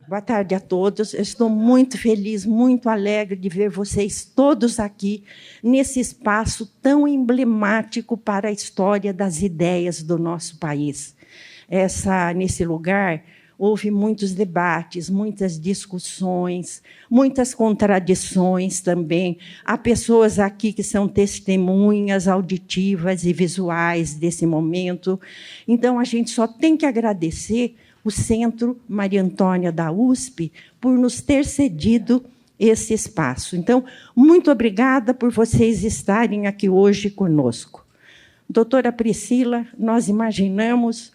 Boa tarde a todos. Eu estou muito feliz, muito alegre de ver vocês todos aqui, nesse espaço tão emblemático para a história das ideias do nosso país. Nesse lugar, houve muitos debates, muitas discussões, muitas contradições também. Há pessoas aqui que são testemunhas auditivas e visuais desse momento. Então, a gente só tem que agradecer o Centro Maria Antônia da USP por nos ter cedido esse espaço. Então, muito obrigada por vocês estarem aqui hoje conosco. Doutora Priscila, nós imaginamos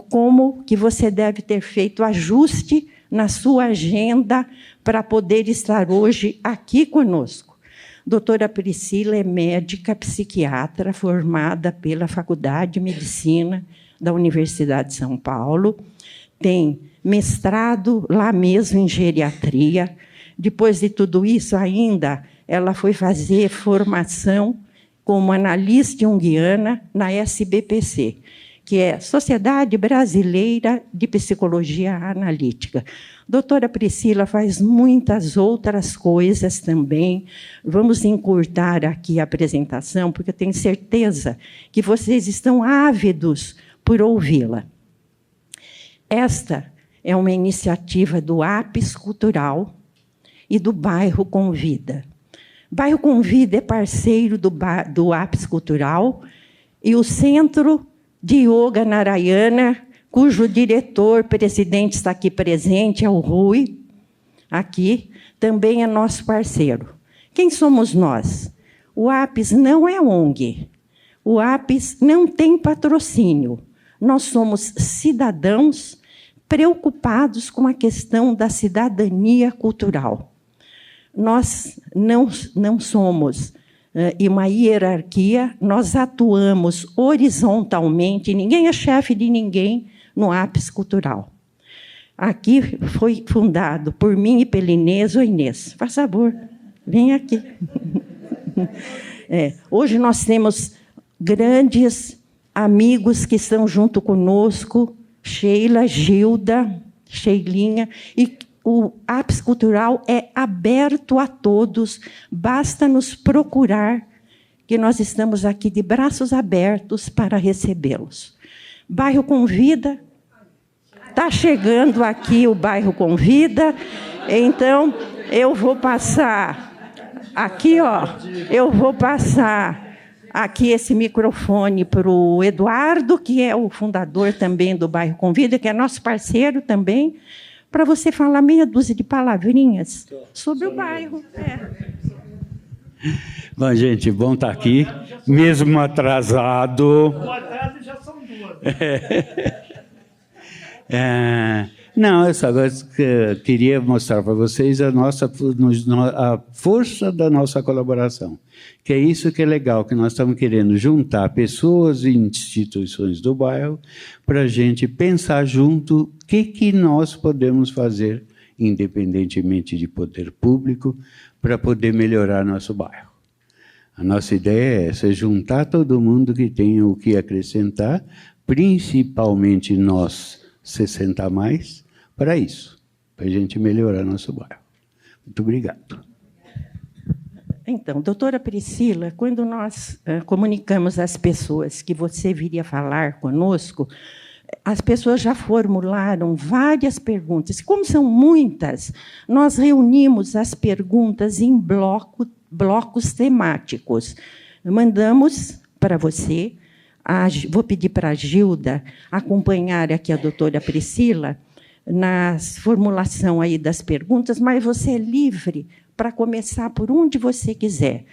como que você deve ter feito ajuste na sua agenda para poder estar hoje aqui conosco. Doutora Priscila é médica psiquiatra formada pela Faculdade de Medicina da Universidade de São Paulo, tem mestrado lá mesmo em geriatria. Depois de tudo isso, ainda, ela foi fazer formação como analista junguiana na SBPC, que é Sociedade Brasileira de Psicologia Analítica. Doutora Priscila faz muitas outras coisas também. Vamos encurtar aqui a apresentação, porque eu tenho certeza que vocês estão ávidos por ouvi-la. Esta é uma iniciativa do APS Cultural e do Bairro Convida. O Bairro Convida é parceiro do APS Cultural e o Centro de Yoga Narayana, cujo diretor, presidente, está aqui presente, é o Rui, aqui, também é nosso parceiro. Quem somos nós? O APS não é ONG. O APS não tem patrocínio. Nós somos cidadãos preocupados com a questão da cidadania cultural. Nós não somos uma hierarquia, nós atuamos horizontalmente, ninguém é chefe de ninguém no APS Cultural. Aqui foi fundado por mim e pela Inês. Ô, Inês, faz favor, vem aqui. Hoje nós temos grandes amigos que estão junto conosco, Sheila, Gilda, Sheilinha, e o APS Cultural é aberto a todos, basta nos procurar, que nós estamos aqui de braços abertos para recebê-los. Bairro Convida, está chegando aqui o Bairro Convida, então eu vou passar aqui, eu vou passar aqui esse microfone para o Eduardo, que é o fundador também do Bairro Convida, que é nosso parceiro também, para você falar meia dúzia de palavrinhas sobre o bairro. Bom, gente, bom estar aqui, mesmo atrasado. Boa tarde, já são duas. Não, eu só queria mostrar para vocês a força da nossa colaboração, que é isso que é legal, que nós estamos querendo juntar pessoas e instituições do bairro para a gente pensar junto o que nós podemos fazer, independentemente de poder público, para poder melhorar nosso bairro. A nossa ideia é essa, juntar todo mundo que tem o que acrescentar, principalmente nós, 60 a mais, para isso, para a gente melhorar nosso bairro. Muito obrigado. Então, doutora Priscila, quando nós comunicamos às pessoas que você viria falar conosco, as pessoas já formularam várias perguntas. Como são muitas, nós reunimos as perguntas em blocos temáticos. Mandamos para você. Vou pedir para a Gilda acompanhar aqui a doutora Priscila na formulação aí das perguntas, mas você é livre para começar por onde você quiser.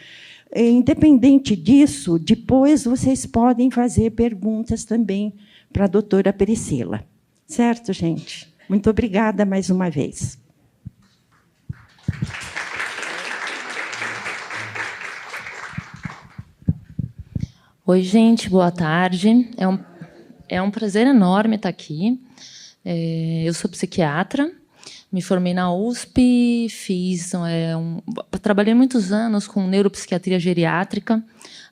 Independente disso, depois vocês podem fazer perguntas também para a doutora Priscila. Certo, gente? Muito obrigada mais uma vez. Oi, gente, boa tarde. É um prazer enorme estar aqui. Eu sou psiquiatra, Me formei na USP, trabalhei muitos anos com neuropsiquiatria geriátrica,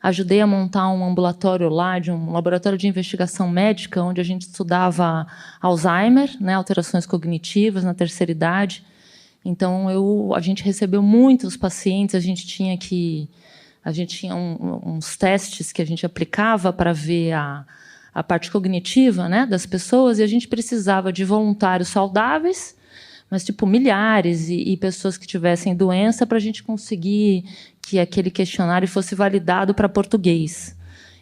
ajudei a montar um ambulatório lá, um laboratório de investigação médica, onde a gente estudava Alzheimer, né, alterações cognitivas na terceira idade. Então, a gente recebeu muitos pacientes, a gente tinha uns testes que a gente aplicava para ver a parte cognitiva, né, das pessoas, e a gente precisava de voluntários saudáveis, mas tipo milhares, e pessoas que tivessem doença, para a gente conseguir que aquele questionário fosse validado para português.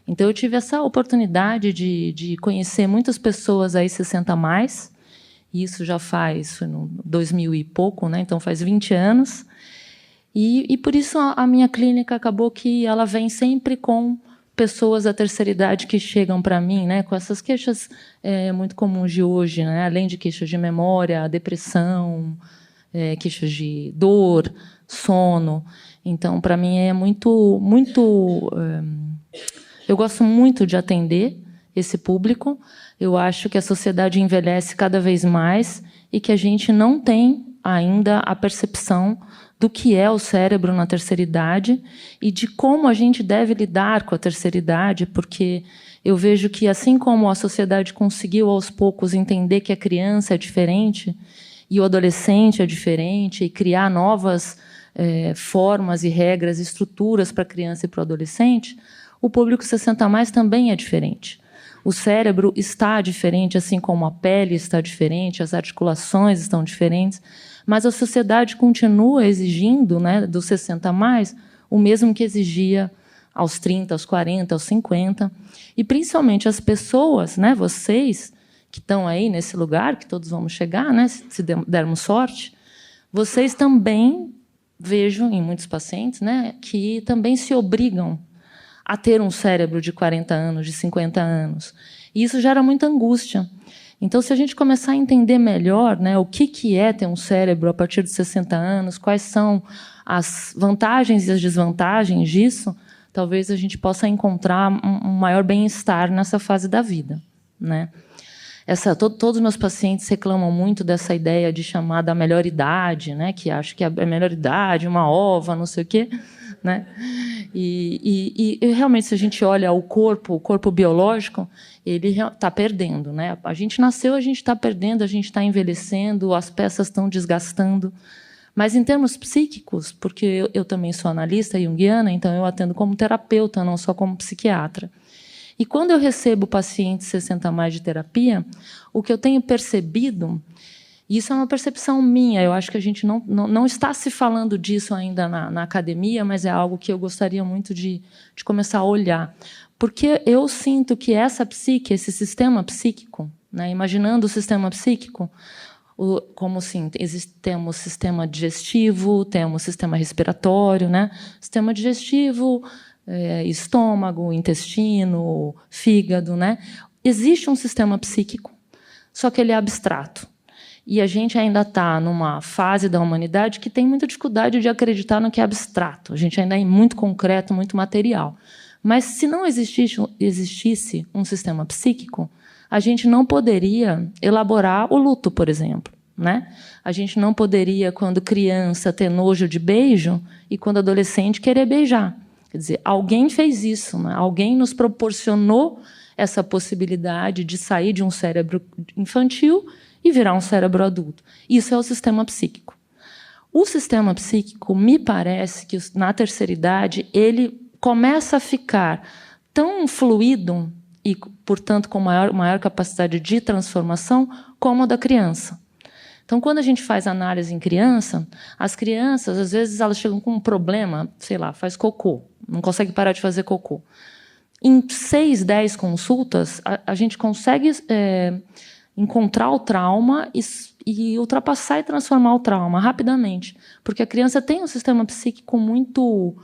Então, eu tive essa oportunidade de conhecer muitas pessoas aí 60 a mais, e isso já foi no 2000 e pouco, né? Então faz 20 anos, e por isso a minha clínica acabou que ela vem sempre com pessoas da terceira idade que chegam para mim, né, com essas queixas muito comuns de hoje, né, além de queixas de memória, depressão, queixas de dor, sono. Então, para mim é eu gosto muito de atender esse público. Eu acho que a sociedade envelhece cada vez mais e que a gente não tem ainda a percepção do que é o cérebro na terceira idade e de como a gente deve lidar com a terceira idade, porque eu vejo que, assim como a sociedade conseguiu, aos poucos, entender que a criança é diferente e o adolescente é diferente, e criar novas formas e regras, estruturas para a criança e para o adolescente, o público 60 a mais também é diferente. O cérebro está diferente, assim como a pele está diferente, as articulações estão diferentes, mas a sociedade continua exigindo, né, dos 60 a mais, o mesmo que exigia aos 30, aos 40, aos 50. E, principalmente, as pessoas, né, vocês que estão aí nesse lugar, que todos vamos chegar, né, se dermos sorte, vocês também, vejo em muitos pacientes, né, que também se obrigam a ter um cérebro de 40 anos, de 50 anos. E isso gera muita angústia. Então, se a gente começar a entender melhor, né, o que é ter um cérebro a partir de 60 anos, quais são as vantagens e as desvantagens disso, talvez a gente possa encontrar um maior bem-estar nessa fase da vida, né? Todos os meus pacientes reclamam muito dessa ideia de chamar da melhor idade, né, que acho que é a melhor idade, uma ova, não sei o quê, né? E realmente, se a gente olha o corpo biológico, ele está perdendo, né? A gente nasceu, a gente está perdendo, a gente está envelhecendo, as peças estão desgastando. Mas, em termos psíquicos, porque eu também sou analista junguiana, então eu atendo como terapeuta, não só como psiquiatra. E quando eu recebo pacientes 60 a mais de terapia, o que eu tenho percebido, e isso é uma percepção minha, eu acho que a gente não está se falando disso ainda na academia, mas é algo que eu gostaria muito de começar a olhar. Porque eu sinto que essa psique, esse sistema psíquico, né, imaginando o sistema psíquico, como assim, temos sistema digestivo, temos sistema respiratório, né? Sistema digestivo, estômago, intestino, fígado, né? Existe um sistema psíquico, só que ele é abstrato. E a gente ainda está numa fase da humanidade que tem muita dificuldade de acreditar no que é abstrato. A gente ainda é muito concreto, muito material. Mas, se não existisse um sistema psíquico, a gente não poderia elaborar o luto, por exemplo, né? A gente não poderia, quando criança, ter nojo de beijo e, quando adolescente, querer beijar. Quer dizer, alguém fez isso, né? Alguém nos proporcionou essa possibilidade de sair de um cérebro infantil e virar um cérebro adulto. Isso é o sistema psíquico. O sistema psíquico, me parece que, na terceira idade, ele começa a ficar tão fluido e, portanto, com maior capacidade de transformação, como a da criança. Então, quando a gente faz análise em criança, as crianças, às vezes, elas chegam com um problema, sei lá, faz cocô, não consegue parar de fazer cocô. Em 6, 10 consultas, a gente consegue encontrar o trauma e ultrapassar e transformar o trauma rapidamente, porque a criança tem um sistema psíquico muito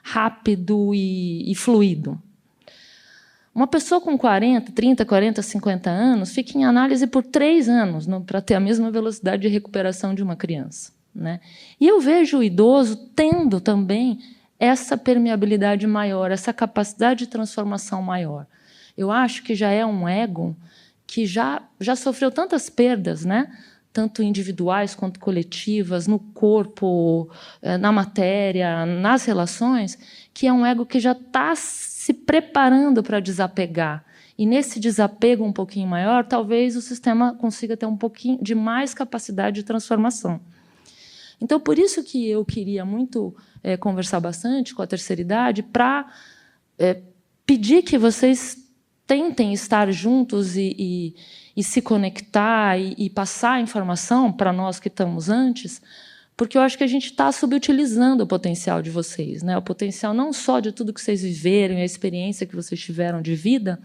rápido e fluido. Uma pessoa com 40, 30, 40, 50 anos fica em análise por 3 anos para ter a mesma velocidade de recuperação de uma criança, né? E eu vejo o idoso tendo também essa permeabilidade maior, essa capacidade de transformação maior. Eu acho que já é um ego que já sofreu tantas perdas, né? tanto individuais quanto coletivas, no corpo, na matéria, nas relações, que é um ego que já está se preparando para desapegar. E, nesse desapego um pouquinho maior, talvez o sistema consiga ter um pouquinho de mais capacidade de transformação. Então, por isso que eu queria muito conversar bastante com a terceira idade para pedir que vocês tentem estar juntos e se conectar e passar a informação para nós que estamos antes, porque eu acho que a gente está subutilizando o potencial de vocês, né? O potencial não só de tudo que vocês viveram, a experiência que vocês tiveram de vida,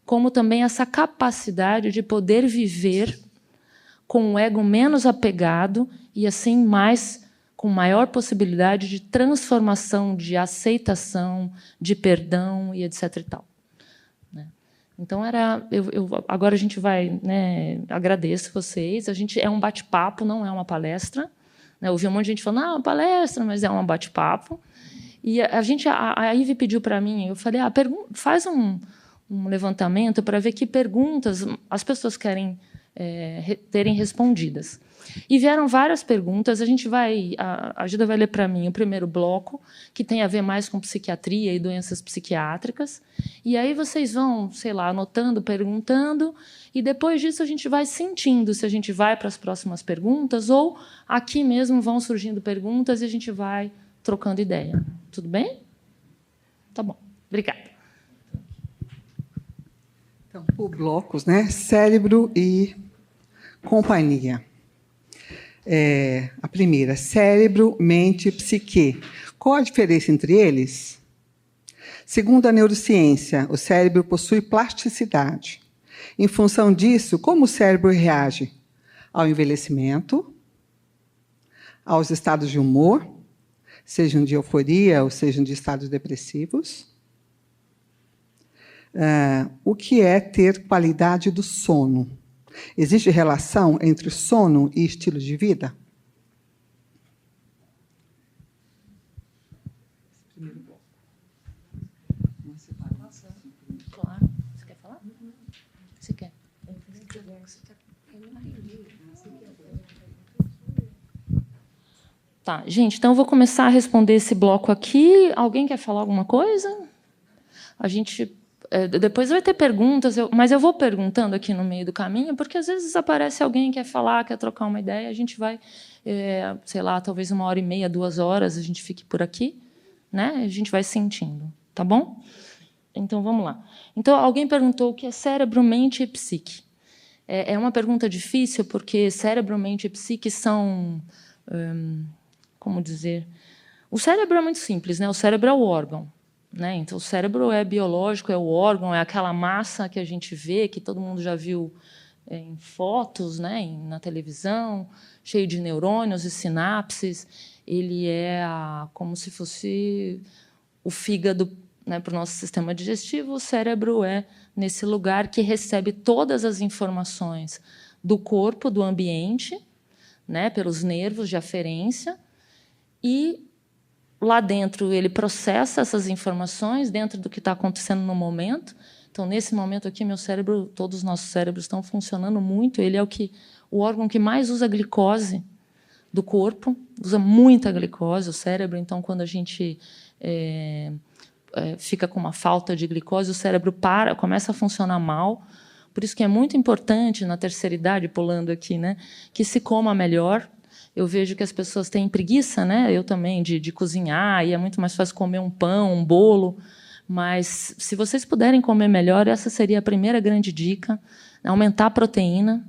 como também essa capacidade de poder viver com um ego menos apegado e, assim, com maior possibilidade de transformação, de aceitação, de perdão e etc. e tal. Então, agora a gente vai... Né, agradeço vocês. É um bate-papo, não é uma palestra. Eu ouvi um monte de gente falando, uma palestra, mas é um bate-papo. E a Ive pediu para mim, eu falei, faz um levantamento para ver que perguntas as pessoas querem terem respondidas. E vieram várias perguntas. A Gilda vai ler para mim o primeiro bloco, que tem a ver mais com psiquiatria e doenças psiquiátricas. E aí vocês vão, sei lá, anotando, perguntando, e depois disso a gente vai sentindo se a gente vai para as próximas perguntas ou aqui mesmo vão surgindo perguntas e a gente vai trocando ideia. Tudo bem? Tá bom. Obrigada. Então, por blocos, né? Cérebro e companhia. A primeira, cérebro, mente e psique. Qual a diferença entre eles? Segundo a neurociência, o cérebro possui plasticidade. Em função disso, como o cérebro reage ao envelhecimento, aos estados de humor, sejam de euforia ou sejam de estados depressivos? O que é ter qualidade do sono? Existe relação entre sono e estilo de vida? Claro. Você quer falar? Você quer? Tá, gente, então eu vou começar a responder esse bloco aqui. Alguém quer falar alguma coisa? A gente... depois vai ter perguntas, mas eu vou perguntando aqui no meio do caminho, porque às vezes aparece alguém que quer falar, quer trocar uma ideia, a gente vai, sei lá, talvez 1h30, 2 horas, a gente fique por aqui, né? A gente vai sentindo, tá bom? Então, vamos lá. Então, alguém perguntou o que é cérebro, mente e psique. É uma pergunta difícil, porque cérebro, mente e psique são... como dizer? O cérebro é muito simples, né? O cérebro é o órgão. Né? Então, o cérebro é biológico, é o órgão, é aquela massa que a gente vê, que todo mundo já viu em fotos, né? Na televisão, cheio de neurônios e sinapses. Ele é como se fosse o fígado, né, para o nosso sistema digestivo. O cérebro é nesse lugar que recebe todas as informações do corpo, do ambiente, né, pelos nervos de aferência, e lá dentro, ele processa essas informações dentro do que está acontecendo no momento. Então, nesse momento aqui, meu cérebro, todos os nossos cérebros estão funcionando muito. Ele é o órgão que mais usa glicose do corpo, usa muita glicose, o cérebro. Então, quando a gente fica com uma falta de glicose, o cérebro começa a funcionar mal. Por isso que é muito importante, na terceira idade, pulando aqui, né, que se coma melhor. Eu vejo que as pessoas têm preguiça, né? Eu também, de cozinhar, e é muito mais fácil comer um pão, um bolo. Mas, se vocês puderem comer melhor, essa seria a primeira grande dica, aumentar a proteína.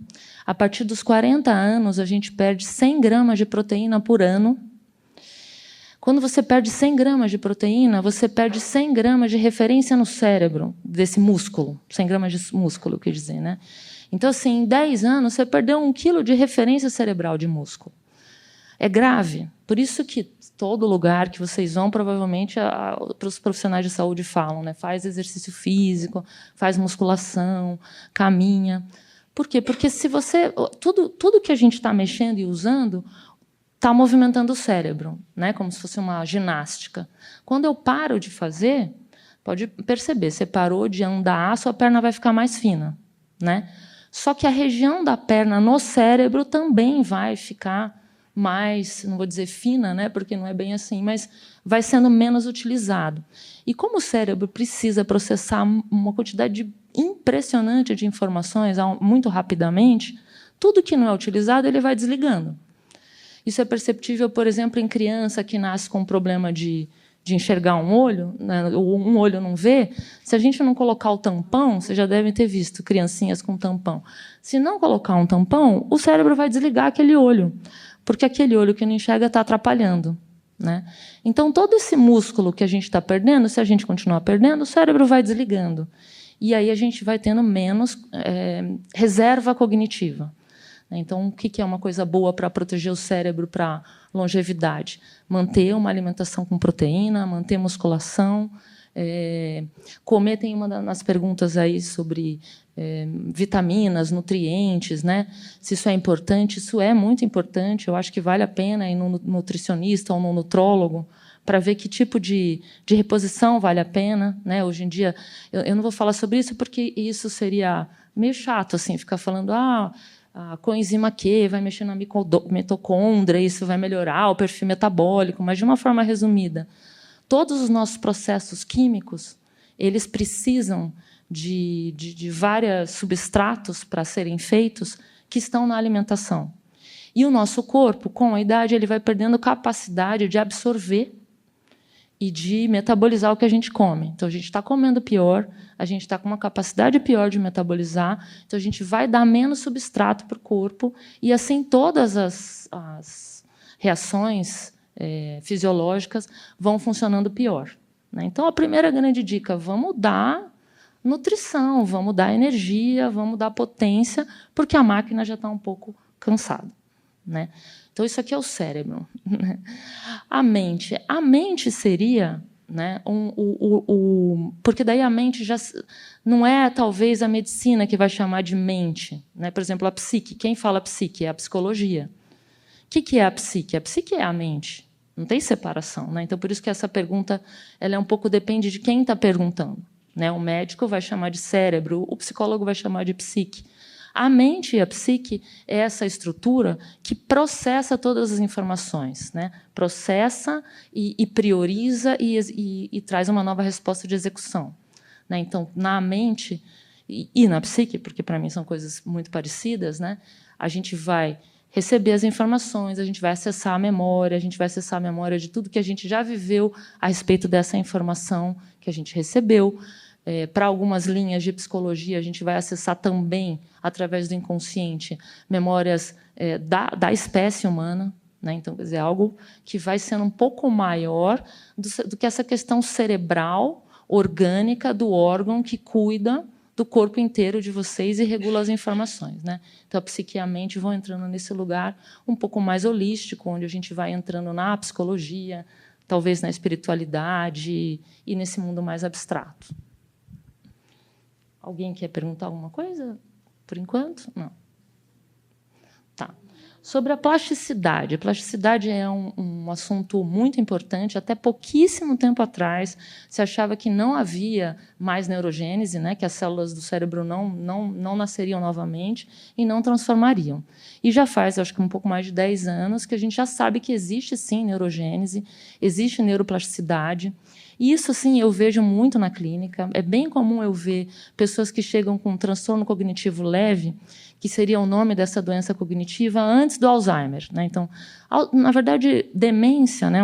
A partir dos 40 anos, a gente perde 100 gramas de proteína por ano. Quando você perde 100 gramas de proteína, você perde 100 gramas de referência no cérebro, desse músculo. 100 gramas de músculo, quer dizer, né? Então, assim, em 10 anos, você perdeu 1 quilo de referência cerebral de músculo. É grave. Por isso que todo lugar que vocês vão, provavelmente, para os profissionais de saúde falam, né? Faz exercício físico, faz musculação, caminha. Por quê? Porque se você... Tudo que a gente está mexendo e usando está movimentando o cérebro, né? Como se fosse uma ginástica. Quando eu paro de fazer, pode perceber, você parou de andar, sua perna vai ficar mais fina, né? Só que a região da perna no cérebro também vai ficar mais, não vou dizer fina, né, porque não é bem assim, mas vai sendo menos utilizado. E como o cérebro precisa processar uma quantidade impressionante de informações muito rapidamente, tudo que não é utilizado ele vai desligando. Isso é perceptível, por exemplo, em criança que nasce com um problema de enxergar um olho, né, ou um olho não vê. Se a gente não colocar o tampão, vocês já devem ter visto criancinhas com tampão. Se não colocar um tampão, o cérebro vai desligar aquele olho, porque aquele olho que não enxerga está atrapalhando, né? Então, todo esse músculo que a gente está perdendo, se a gente continuar perdendo, o cérebro vai desligando. E aí a gente vai tendo menos reserva cognitiva. Então, o que é uma coisa boa para proteger o cérebro para longevidade? Manter uma alimentação com proteína, manter musculação, comer. Tem uma das perguntas aí sobre vitaminas, nutrientes, né? Se isso é importante. Isso é muito importante. Eu acho que vale a pena ir no nutricionista ou no nutrólogo para ver que tipo de reposição vale a pena, né? Hoje em dia, eu não vou falar sobre isso porque isso seria meio chato, assim, ficar falando a coenzima Q vai mexer na mitocôndria, isso vai melhorar o perfil metabólico, mas, de uma forma resumida, todos os nossos processos químicos eles precisam de vários substratos para serem feitos que estão na alimentação. E o nosso corpo, com a idade, ele vai perdendo capacidade de absorver e de metabolizar o que a gente come. Então, a gente está comendo pior, a gente está com uma capacidade pior de metabolizar, então a gente vai dar menos substrato para o corpo, e assim todas as reações fisiológicas vão funcionando pior, né? Então, a primeira grande dica, vamos dar nutrição, vamos dar energia, vamos dar potência, porque a máquina já está um pouco cansada, né? Então, isso aqui é o cérebro. A mente seria, né, porque daí a mente já não é, talvez, a medicina que vai chamar de mente, né? Por exemplo, a psique. Quem fala psique? É a psicologia. O que é a psique? A psique é a mente. Não tem separação, né? Então, por isso que essa pergunta ela é um pouco depende de quem está perguntando, né? O médico vai chamar de cérebro, o psicólogo vai chamar de psique. A mente e a psique é essa estrutura que processa todas as informações, né? Processa e prioriza e traz uma nova resposta de execução, né? Então, na mente e na psique, porque para mim são coisas muito parecidas, né? A gente vai receber as informações, a gente vai acessar a memória, a gente vai acessar a memória de tudo que a gente já viveu a respeito dessa informação que a gente recebeu. Para algumas linhas de psicologia, a gente vai acessar também, através do inconsciente, memórias da espécie humana, né? Então, quer dizer, algo que vai sendo um pouco maior do que essa questão cerebral, orgânica, do órgão que cuida do corpo inteiro de vocês e regula as informações, né? Então, a psique e a mente vão entrando nesse lugar um pouco mais holístico, onde a gente vai entrando na psicologia, talvez na espiritualidade e nesse mundo mais abstrato. Alguém quer perguntar alguma coisa? Por enquanto? Não. Tá. Sobre a plasticidade. A plasticidade é um assunto muito importante. Até pouquíssimo tempo atrás, se achava que não havia mais neurogênese, né? Que as células do cérebro não nasceriam novamente e não transformariam. E já faz, acho que um pouco mais de 10 anos, que a gente já sabe que existe, sim, neurogênese, existe neuroplasticidade. Isso, sim, eu vejo muito na clínica. É bem comum eu ver pessoas que chegam com um transtorno cognitivo leve, que seria o nome dessa doença cognitiva, antes do Alzheimer, né? Então, na verdade, demência, né,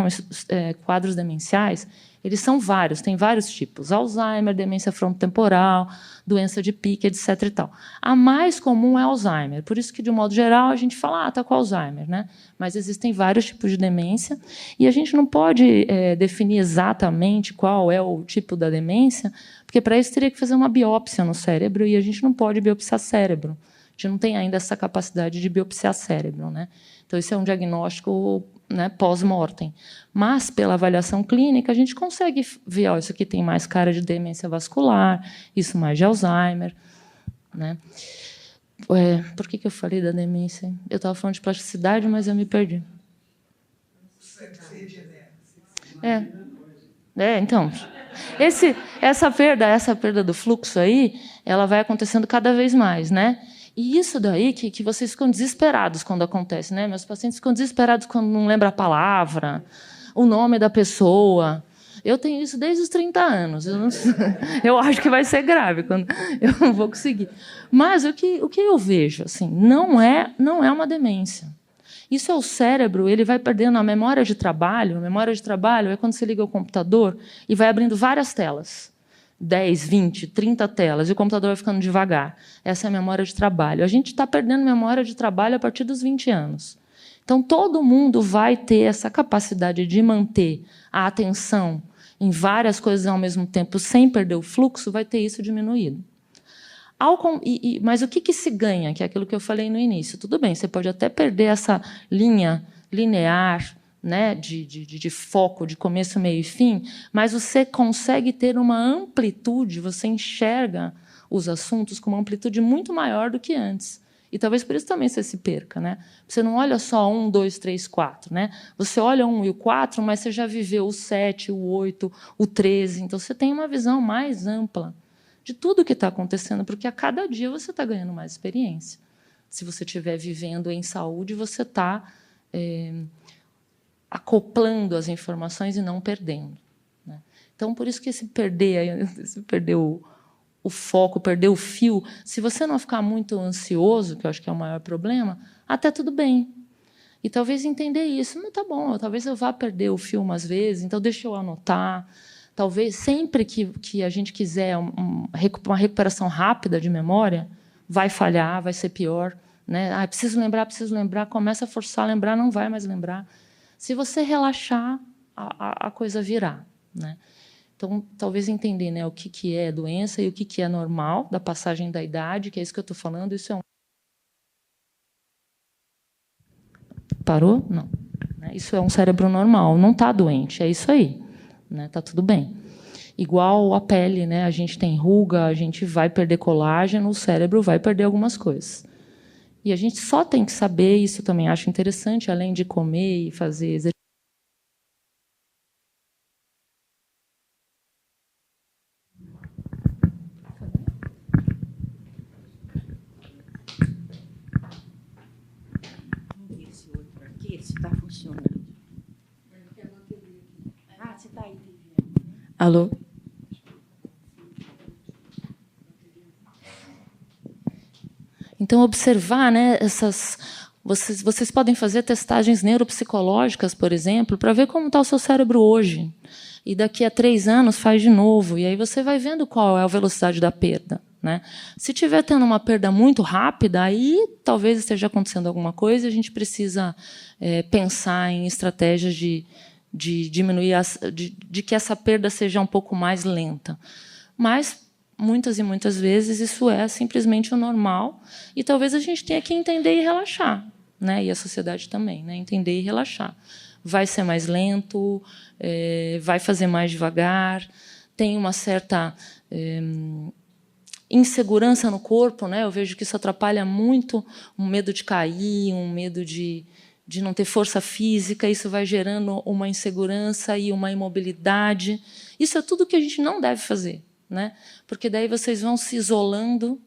quadros demenciais, eles são vários, tem vários tipos. Alzheimer, demência frontotemporal, doença de Pick, etc. E tal. A mais comum é Alzheimer. Por isso que, de um modo geral, a gente fala, está com Alzheimer, né? Mas existem vários tipos de demência e a gente não pode definir exatamente qual é o tipo da demência, porque, para isso, teria que fazer uma biópsia no cérebro e a gente não pode biopsiar cérebro. A gente não tem ainda essa capacidade de biopsiar cérebro, né? Então, isso é um diagnóstico, né, pós-mortem. Mas, pela avaliação clínica, a gente consegue ver, isso aqui tem mais cara de demência vascular, isso mais de Alzheimer, né? Por que eu falei da demência? Eu estava falando de plasticidade, mas eu me perdi. Então, essa perda do fluxo aí, ela vai acontecendo cada vez mais, né? E isso daí que vocês ficam desesperados quando acontece, né? Meus pacientes ficam desesperados quando não lembra a palavra, o nome da pessoa. Eu tenho isso desde os 30 anos. Eu acho que vai ser grave quando eu não vou conseguir. Mas o que eu vejo, assim, não é uma demência. Isso é o cérebro, ele vai perdendo a memória de trabalho. A memória de trabalho é quando você liga o computador e vai abrindo várias telas. 10, 20, 30 telas, e o computador vai ficando devagar. Essa é a memória de trabalho. A gente está perdendo memória de trabalho a partir dos 20 anos. Então, todo mundo vai ter essa capacidade de manter a atenção em várias coisas ao mesmo tempo, sem perder o fluxo, vai ter isso diminuído. Mas o que se ganha? Que é aquilo que eu falei no início. Tudo bem, você pode até perder essa linha linear, né, de foco, de começo, meio e fim, mas você consegue ter uma amplitude, você enxerga os assuntos com uma amplitude muito maior do que antes. E talvez por isso também você se perca, né? Você não olha só 1, 2, 3, 4, né? Você olha 1 e o 4, mas você já viveu o 7, o 8, o 13. Então, você tem uma visão mais ampla de tudo o que está acontecendo, porque a cada dia você está ganhando mais experiência. Se você estiver vivendo em saúde, você está acoplando as informações e não perdendo, né? Então, por isso que se perder o foco, perder o fio, se você não ficar muito ansioso, que eu acho que é o maior problema, até tudo bem. E talvez entender isso. Não, tá bom, talvez eu vá perder o fio umas vezes, então deixa eu anotar. Talvez, sempre que a gente quiser uma recuperação rápida de memória, vai falhar, vai ser pior, né? Preciso lembrar, começa a forçar a lembrar, não vai mais lembrar. Se você relaxar, a coisa virá, né? Então, talvez entender, né, o que é doença e o que é normal da passagem da idade, que é isso que eu estou falando. Isso é Parou? Não. Isso é um cérebro normal, não está doente, é isso aí. Está tudo bem. Igual a pele, né? A gente tem ruga, a gente vai perder colágeno, o cérebro vai perder algumas coisas. E a gente só tem que saber, isso também acho interessante, além de comer e fazer exercício. Se está funcionando. Você está aí. Alô? Então, observar, né, vocês podem fazer testagens neuropsicológicas, por exemplo, para ver como está o seu cérebro hoje. E daqui a 3 anos faz de novo. E aí você vai vendo qual é a velocidade da perda, né? Se estiver tendo uma perda muito rápida, aí talvez esteja acontecendo alguma coisa e a gente precisa pensar em estratégias de diminuir, de que essa perda seja um pouco mais lenta. Mas, muitas e muitas vezes, isso é simplesmente o normal e talvez a gente tenha que entender e relaxar, né? E a sociedade também, né? Entender e relaxar. Vai ser mais lento, vai fazer mais devagar, tem uma certa insegurança no corpo, né? Eu vejo que isso atrapalha muito, um medo de cair, um medo de não ter força física, isso vai gerando uma insegurança e uma imobilidade. Isso é tudo que a gente não deve fazer, né? Porque daí vocês vão se isolando,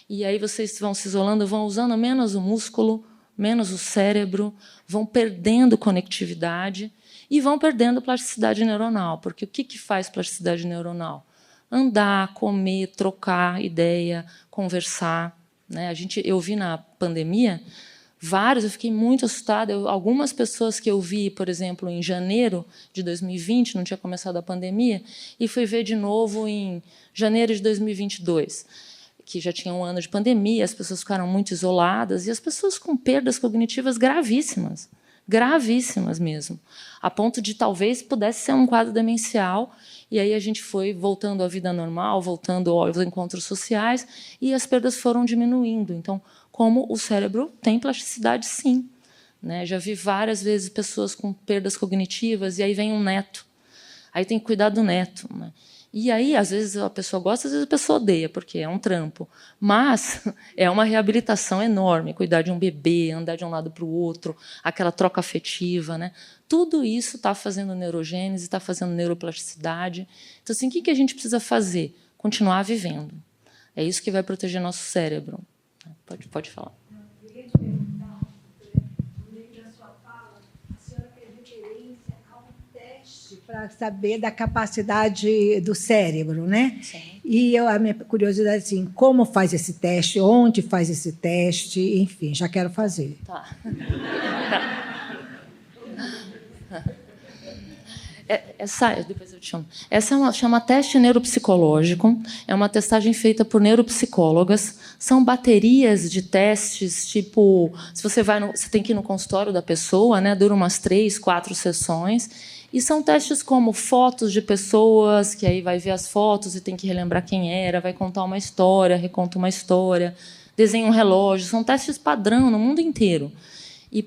e aí vocês vão se isolando, vão usando menos o músculo, menos o cérebro, vão perdendo conectividade e vão perdendo plasticidade neuronal. Porque o que faz plasticidade neuronal? Andar, comer, trocar ideia, conversar, né? Eu vi na pandemia eu fiquei muito assustada. Algumas pessoas que eu vi, por exemplo, em janeiro de 2020, não tinha começado a pandemia, e fui ver de novo em janeiro de 2022, que já tinha um ano de pandemia, as pessoas ficaram muito isoladas, e as pessoas com perdas cognitivas gravíssimas mesmo, a ponto de talvez pudesse ser um quadro demencial. E aí a gente foi voltando à vida normal, voltando aos encontros sociais, e as perdas foram diminuindo. Então, como o cérebro tem plasticidade, sim, né? Já vi várias vezes pessoas com perdas cognitivas, e aí vem um neto. Aí tem que cuidar do neto, né? E aí, às vezes, a pessoa gosta, às vezes a pessoa odeia, porque é um trampo. Mas é uma reabilitação enorme, cuidar de um bebê, andar de um lado para o outro, aquela troca afetiva, né? Tudo isso está fazendo neurogênese, está fazendo neuroplasticidade. Então, assim, o que a gente precisa fazer? Continuar vivendo. É isso que vai proteger nosso cérebro. Pode falar. Eu queria te perguntar, no meio da sua fala, a senhora fez referência a um teste para saber da capacidade do cérebro, né? Sim. E a minha curiosidade é assim, como faz esse teste, onde faz esse teste, enfim, já quero fazer. Tá. Depois eu te chamo. Essa chama teste neuropsicológico. É uma testagem feita por neuropsicólogas. São baterias de testes, tipo, se você você tem que ir no consultório da pessoa, né? Dura umas 3, 4 sessões. E são testes como fotos de pessoas, que aí vai ver as fotos e tem que relembrar quem era, vai contar uma história, reconta uma história, desenha um relógio. São testes padrão no mundo inteiro. E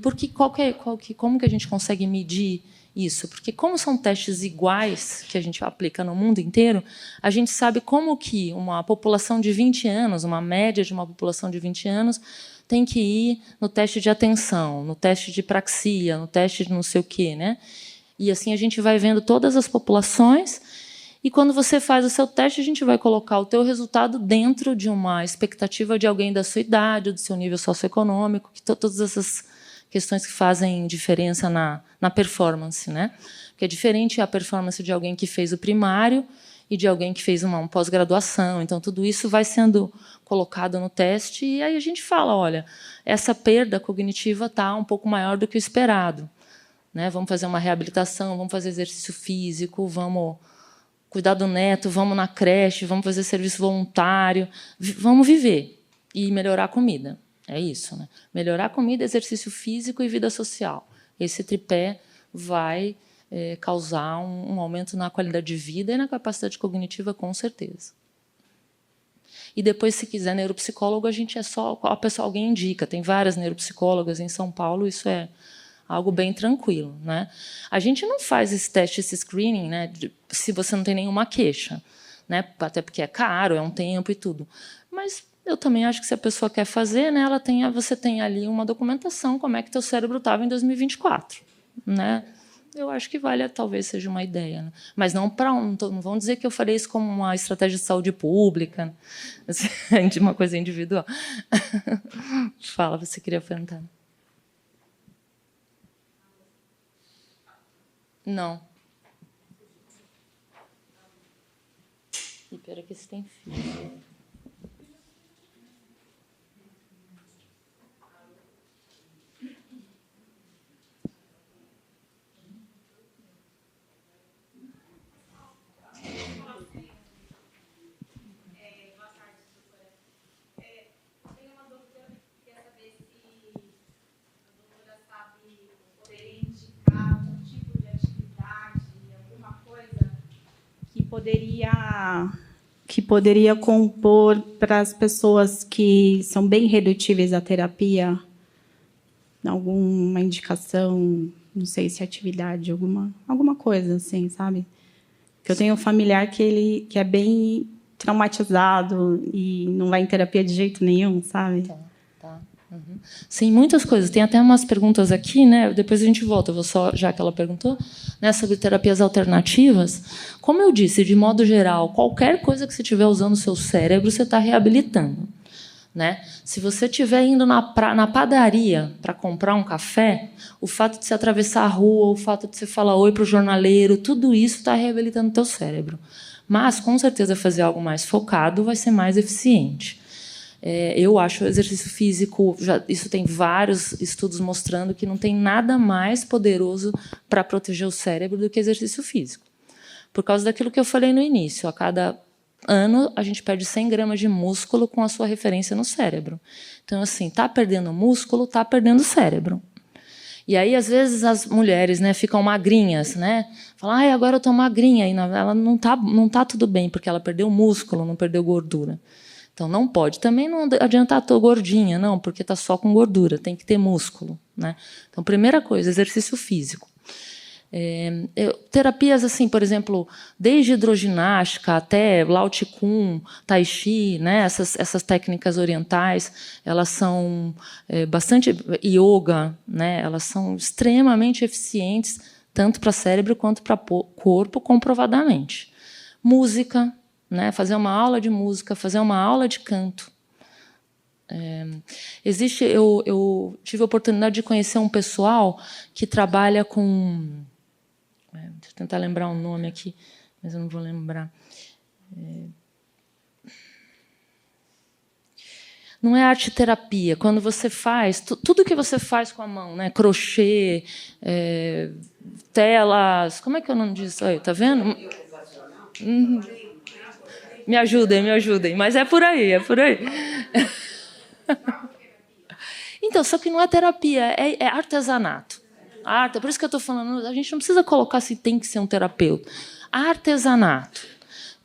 como que a gente consegue medir isso? Porque como são testes iguais que a gente aplica no mundo inteiro, a gente sabe como que uma população de 20 anos, uma média de uma população de 20 anos, tem que ir no teste de atenção, no teste de praxia, no teste de não sei o quê, né? E assim a gente vai vendo todas as populações, e quando você faz o seu teste, a gente vai colocar o teu resultado dentro de uma expectativa de alguém da sua idade, do seu nível socioeconômico, que todas essas questões que fazem diferença na performance, né? Porque é diferente a performance de alguém que fez o primário e de alguém que fez uma pós-graduação. Então, tudo isso vai sendo colocado no teste e aí a gente fala, olha, essa perda cognitiva está um pouco maior do que o esperado, né? Vamos fazer uma reabilitação, vamos fazer exercício físico, vamos cuidar do neto, vamos na creche, vamos fazer serviço voluntário, vamos viver e melhorar a comida. É isso, né? Melhorar a comida, exercício físico e vida social. Esse tripé vai causar um aumento na qualidade de vida e na capacidade cognitiva, com certeza. E depois, se quiser neuropsicólogo, a gente alguém indica. Tem várias neuropsicólogas em São Paulo, isso é algo bem tranquilo, né? A gente não faz esse teste, esse screening, né, se você não tem nenhuma queixa, né? Até porque é caro, é um tempo e tudo. Mas eu também acho que se a pessoa quer fazer, né, você tem ali uma documentação como é que teu cérebro estava em 2024, né? Eu acho que talvez seja uma ideia, né? Mas não não vão dizer que eu farei isso como uma estratégia de saúde pública, de uma coisa individual. Fala, você queria perguntar? Não. E pera que esse tem fio. Que poderia compor para as pessoas que são bem redutíveis à terapia, alguma indicação, não sei se atividade, alguma coisa assim, sabe? Que eu tenho um familiar que é bem traumatizado e não vai em terapia de jeito nenhum, sabe? Tá. Uhum. Sim, muitas coisas. Tem até umas perguntas aqui, né? Depois a gente volta. Eu vou só, já que ela perguntou, né, sobre terapias alternativas. Como eu disse, de modo geral, qualquer coisa que você estiver usando o seu cérebro, você está reabilitando, né? Se você estiver indo na padaria para comprar um café, o fato de você atravessar a rua, o fato de você falar oi para o jornaleiro, tudo isso está reabilitando o teu cérebro. Mas, com certeza, fazer algo mais focado vai ser mais eficiente. Eu acho o exercício físico, isso tem vários estudos mostrando que não tem nada mais poderoso para proteger o cérebro do que exercício físico. Por causa daquilo que eu falei no início, a cada ano a gente perde 100 gramas de músculo com a sua referência no cérebro. Então, assim, está perdendo músculo, está perdendo cérebro. E aí, às vezes, as mulheres, né, ficam magrinhas, né? Falam, agora eu estou magrinha. E ela não tá tudo bem, porque ela perdeu músculo, não perdeu gordura. Então, não pode. Também não adianta estar gordinha, não, porque está só com gordura, tem que ter músculo, né? Então, primeira coisa, exercício físico. Terapias, assim, por exemplo, desde hidroginástica até Lao Tse-Kung, Tai Chi, né? Essas técnicas orientais, elas são bastante... Yoga, né? Elas são extremamente eficientes, tanto para cérebro quanto para corpo, comprovadamente. Música, né? Fazer uma aula de música, fazer uma aula de canto. Eu tive a oportunidade de conhecer um pessoal que trabalha com... Deixa eu tentar lembrar um nome aqui, mas eu não vou lembrar. Não é arte-terapia. Quando você faz... Tudo que você faz com a mão, né? Crochê, telas... Como é que é o nome disso? Aí, tá vendo? Me ajudem. Mas é por aí. Então, só que não é terapia, é artesanato. Arte, por isso que eu estou falando, a gente não precisa colocar se tem que ser um terapeuta. Artesanato.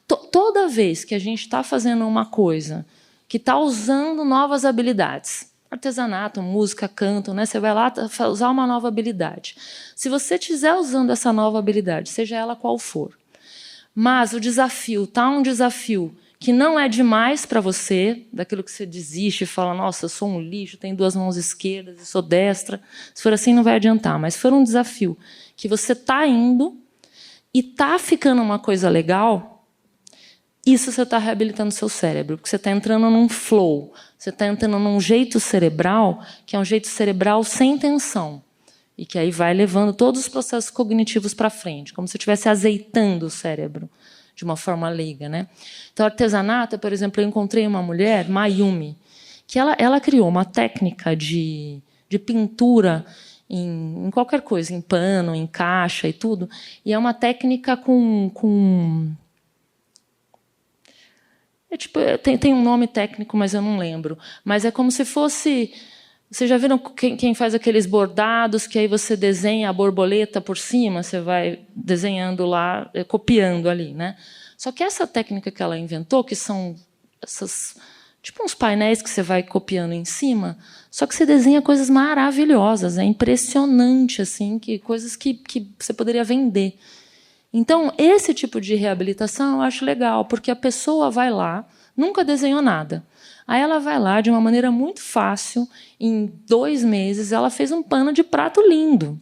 Toda vez que a gente está fazendo uma coisa que está usando novas habilidades, artesanato, música, canto, né? Você vai lá usar uma nova habilidade. Se você estiver usando essa nova habilidade, seja ela qual for, mas o desafio está um desafio que não é demais para você, daquilo que você desiste e fala, nossa, eu sou um lixo, tenho 2 mãos esquerdas e sou destra. Se for assim, não vai adiantar. Mas se for um desafio que você está indo e está ficando uma coisa legal, isso você está reabilitando o seu cérebro, porque você está entrando num flow, você está entrando num jeito cerebral, que é um jeito cerebral sem tensão, e que aí vai levando todos os processos cognitivos para frente, como se estivesse azeitando o cérebro, de uma forma leiga, né? Então, artesanato, por exemplo, eu encontrei uma mulher, Mayumi, que ela criou uma técnica de pintura em qualquer coisa, em pano, em caixa e tudo, e é uma técnica tem um nome técnico, mas eu não lembro, mas é como se fosse... Vocês já viram quem faz aqueles bordados que aí você desenha a borboleta por cima, você vai desenhando lá, copiando ali, né? Só que essa técnica que ela inventou, que são essas, tipo uns painéis que você vai copiando em cima, só que você desenha coisas maravilhosas, é impressionante, assim, coisas que você poderia vender. Então, esse tipo de reabilitação eu acho legal, porque a pessoa vai lá, nunca desenhou nada. Aí ela vai lá, de uma maneira muito fácil, em 2 meses, ela fez um pano de prato lindo.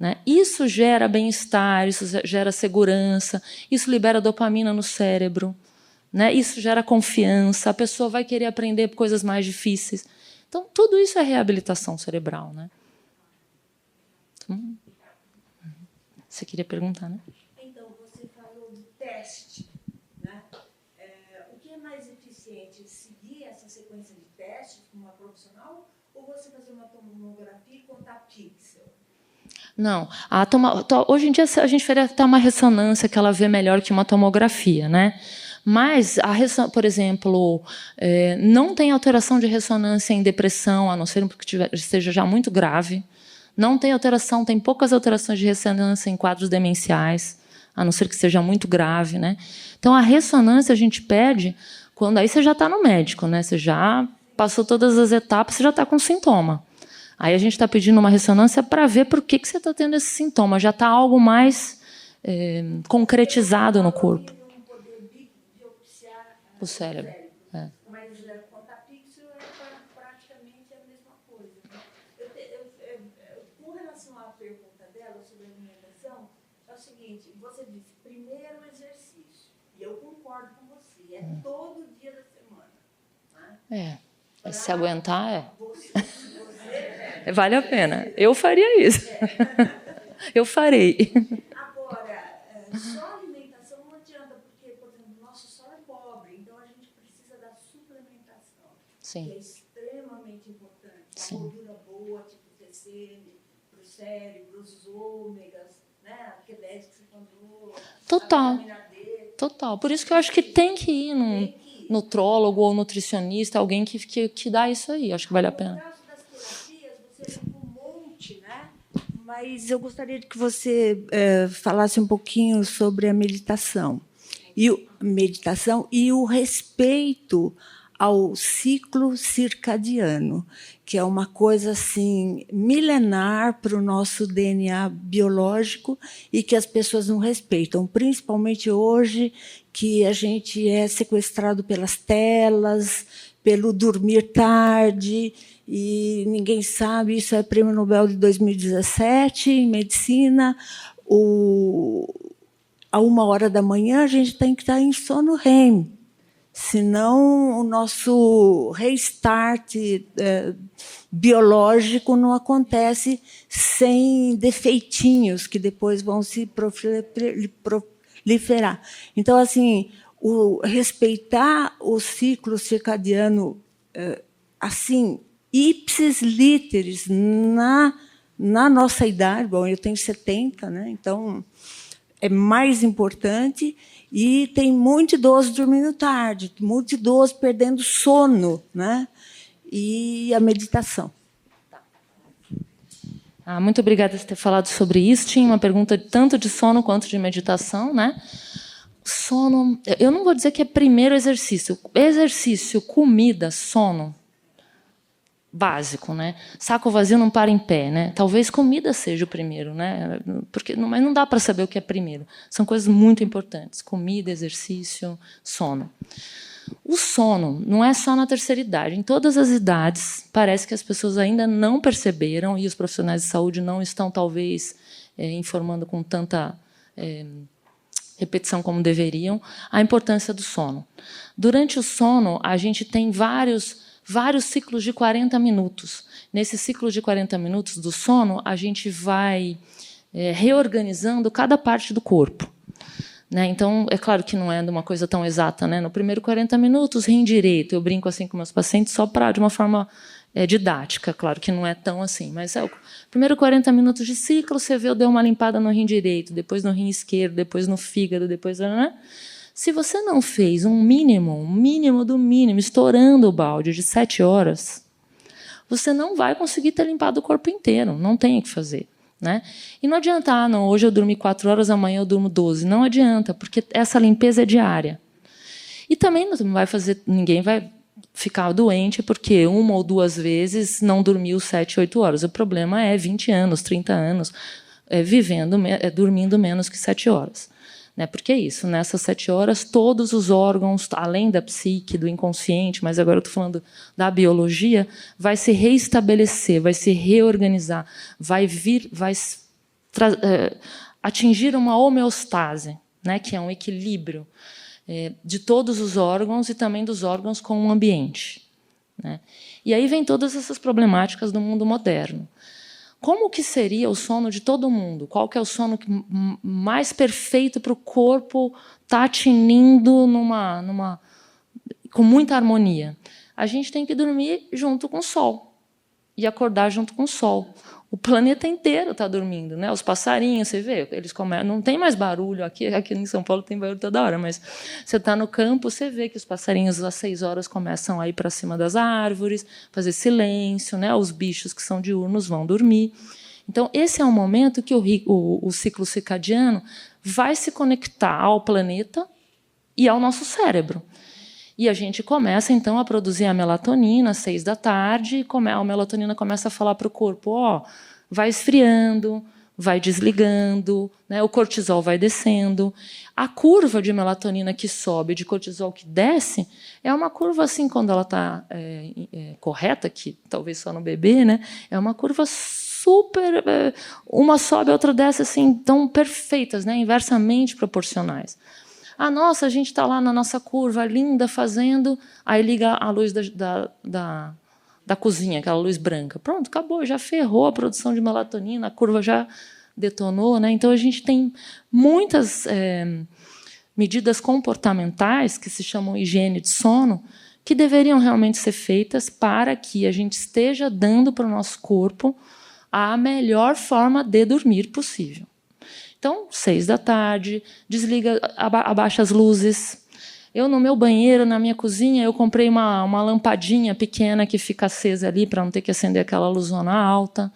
Né? Isso gera bem-estar, isso gera segurança, isso libera dopamina no cérebro, né? Isso gera confiança, a pessoa vai querer aprender coisas mais difíceis. Então, tudo isso é reabilitação cerebral. Né? Então, você queria perguntar, né? Então, você falou do teste. Né? O que é mais eficiente? Seguir essa sequência de testes com uma profissional ou você fazer uma tomografia e contar pixel? Não. Hoje em dia, a gente faria até uma ressonância que ela vê melhor que uma tomografia. Né? Mas, por exemplo, não tem alteração de ressonância em depressão, a não ser que esteja já muito grave. Não tem alteração, tem poucas alterações de ressonância em quadros demenciais, a não ser que seja muito grave. Né? Então, a ressonância a gente pede quando aí você já está no médico, né? Você já passou todas as etapas, você já está com sintoma. Aí a gente está pedindo uma ressonância para ver por que você está tendo esse sintoma. Já está algo mais concretizado no corpo. O cérebro. Mas contar pixel praticamente a mesma coisa. Com relação à pergunta dela sobre a alimentação, é o seguinte, você disse, primeiro exercício, e eu concordo com você, é todo dia da semana. Né? Se aguentar, vale a pena. Eu faria isso. Eu farei. Agora, só a alimentação não adianta, porque, por exemplo, o nosso solo é pobre, então a gente precisa da suplementação, Sim. que é extremamente importante. Sim. A gordura boa, tipo TCM, para o cérebro, os ômegas, né? Aquele que você falou. Total. Total. Por isso que eu acho que tem que ir num nutrólogo ou nutricionista, alguém que dá isso aí. Acho que vale a pena. No caso das terapias, você tem um monte, né? Mas eu gostaria que você falasse um pouquinho sobre a meditação. E o respeito ao ciclo circadiano, que é uma coisa assim milenar para o nosso DNA biológico e que as pessoas não respeitam, principalmente hoje que a gente é sequestrado pelas telas, pelo dormir tarde, e ninguém sabe, isso é Prêmio Nobel de 2017 em medicina. A 1h da manhã a gente tem que estar em sono REM. Senão, o nosso restart biológico não acontece sem defeitinhos que depois vão se proliferar. Então, assim, respeitar o ciclo circadiano assim, ipsis literis, na nossa idade. Bom, eu tenho 70, né? Então é mais importante. E tem muito idoso dormindo tarde, muito idoso perdendo sono, né? E a meditação. Muito obrigada por ter falado sobre isso. Tinha uma pergunta tanto de sono quanto de meditação, né? Sono, eu não vou dizer que é primeiro exercício. Exercício, comida, sono, básico, né? Saco vazio não para em pé, né? Talvez comida seja o primeiro, né? Mas não dá para saber o que é primeiro. São coisas muito importantes: comida, exercício, sono. O sono não é só na terceira idade. Em todas as idades, parece que as pessoas ainda não perceberam, e os profissionais de saúde não estão, talvez, informando com tanta repetição como deveriam, a importância do sono. Durante o sono, a gente tem vários ciclos de 40 minutos. Nesse ciclo de 40 minutos do sono, a gente vai reorganizando cada parte do corpo. Né? Então, é claro que não é de uma coisa tão exata. Né? No primeiro 40 minutos, rim direito. Eu brinco assim com meus pacientes só de uma forma didática. Claro que não é tão assim. Mas o primeiro 40 minutos de ciclo, você vê, eu dei uma limpada no rim direito, depois no rim esquerdo, depois no fígado, depois... Né? Se você não fez um mínimo do mínimo, estourando o balde de 7 horas, você não vai conseguir ter limpado o corpo inteiro. Não tem o que fazer. Né? E não adianta, não, hoje eu dormi 4 horas, amanhã eu durmo 12. Não adianta, porque essa limpeza é diária. E também não vai fazer, ninguém vai ficar doente porque 1 ou 2 vezes não dormiu 7, 8 horas. O problema é 20 anos, 30 anos, dormindo menos que 7 horas. Né? Porque é isso, nessas 7 horas, todos os órgãos, além da psique, do inconsciente, mas agora eu estou falando da biologia, vai se reestabelecer, vai se reorganizar, vai atingir uma homeostase, né? Que é um equilíbrio de todos os órgãos e também dos órgãos com o ambiente. Né? E aí vem todas essas problemáticas do mundo moderno. Como que seria o sono de todo mundo? Qual que é o sono mais perfeito para o corpo estar tinindo com muita harmonia? A gente tem que dormir junto com o sol e acordar junto com o sol. O planeta inteiro está dormindo, né? Os passarinhos, você vê, eles começam, não tem mais barulho aqui em São Paulo tem barulho toda hora, mas você está no campo, você vê que os passarinhos às 6 horas começam a ir para cima das árvores, fazer silêncio, né? Os bichos que são diurnos vão dormir. Então, esse é um momento que o ciclo circadiano vai se conectar ao planeta e ao nosso cérebro. E a gente começa, então, a produzir a melatonina às 6 da tarde, e a melatonina começa a falar para o corpo, vai esfriando, vai desligando, né? O cortisol vai descendo. A curva de melatonina que sobe, de cortisol que desce, é uma curva, assim, quando ela está correta, que talvez só no bebê, né? É uma curva super... uma sobe, a outra desce, assim, tão perfeitas, né? Inversamente proporcionais. Nossa, a gente está lá na nossa curva, linda, fazendo... Aí liga a luz da cozinha, aquela luz branca. Pronto, acabou, já ferrou a produção de melatonina, a curva já detonou. Né? Então, a gente tem muitas medidas comportamentais, que se chamam higiene de sono, que deveriam realmente ser feitas para que a gente esteja dando para o nosso corpo a melhor forma de dormir possível. Então, 6 da tarde, desliga, abaixa as luzes. Eu, no meu banheiro, na minha cozinha, eu comprei uma lampadinha pequena que fica acesa ali para não ter que acender aquela luzona alta.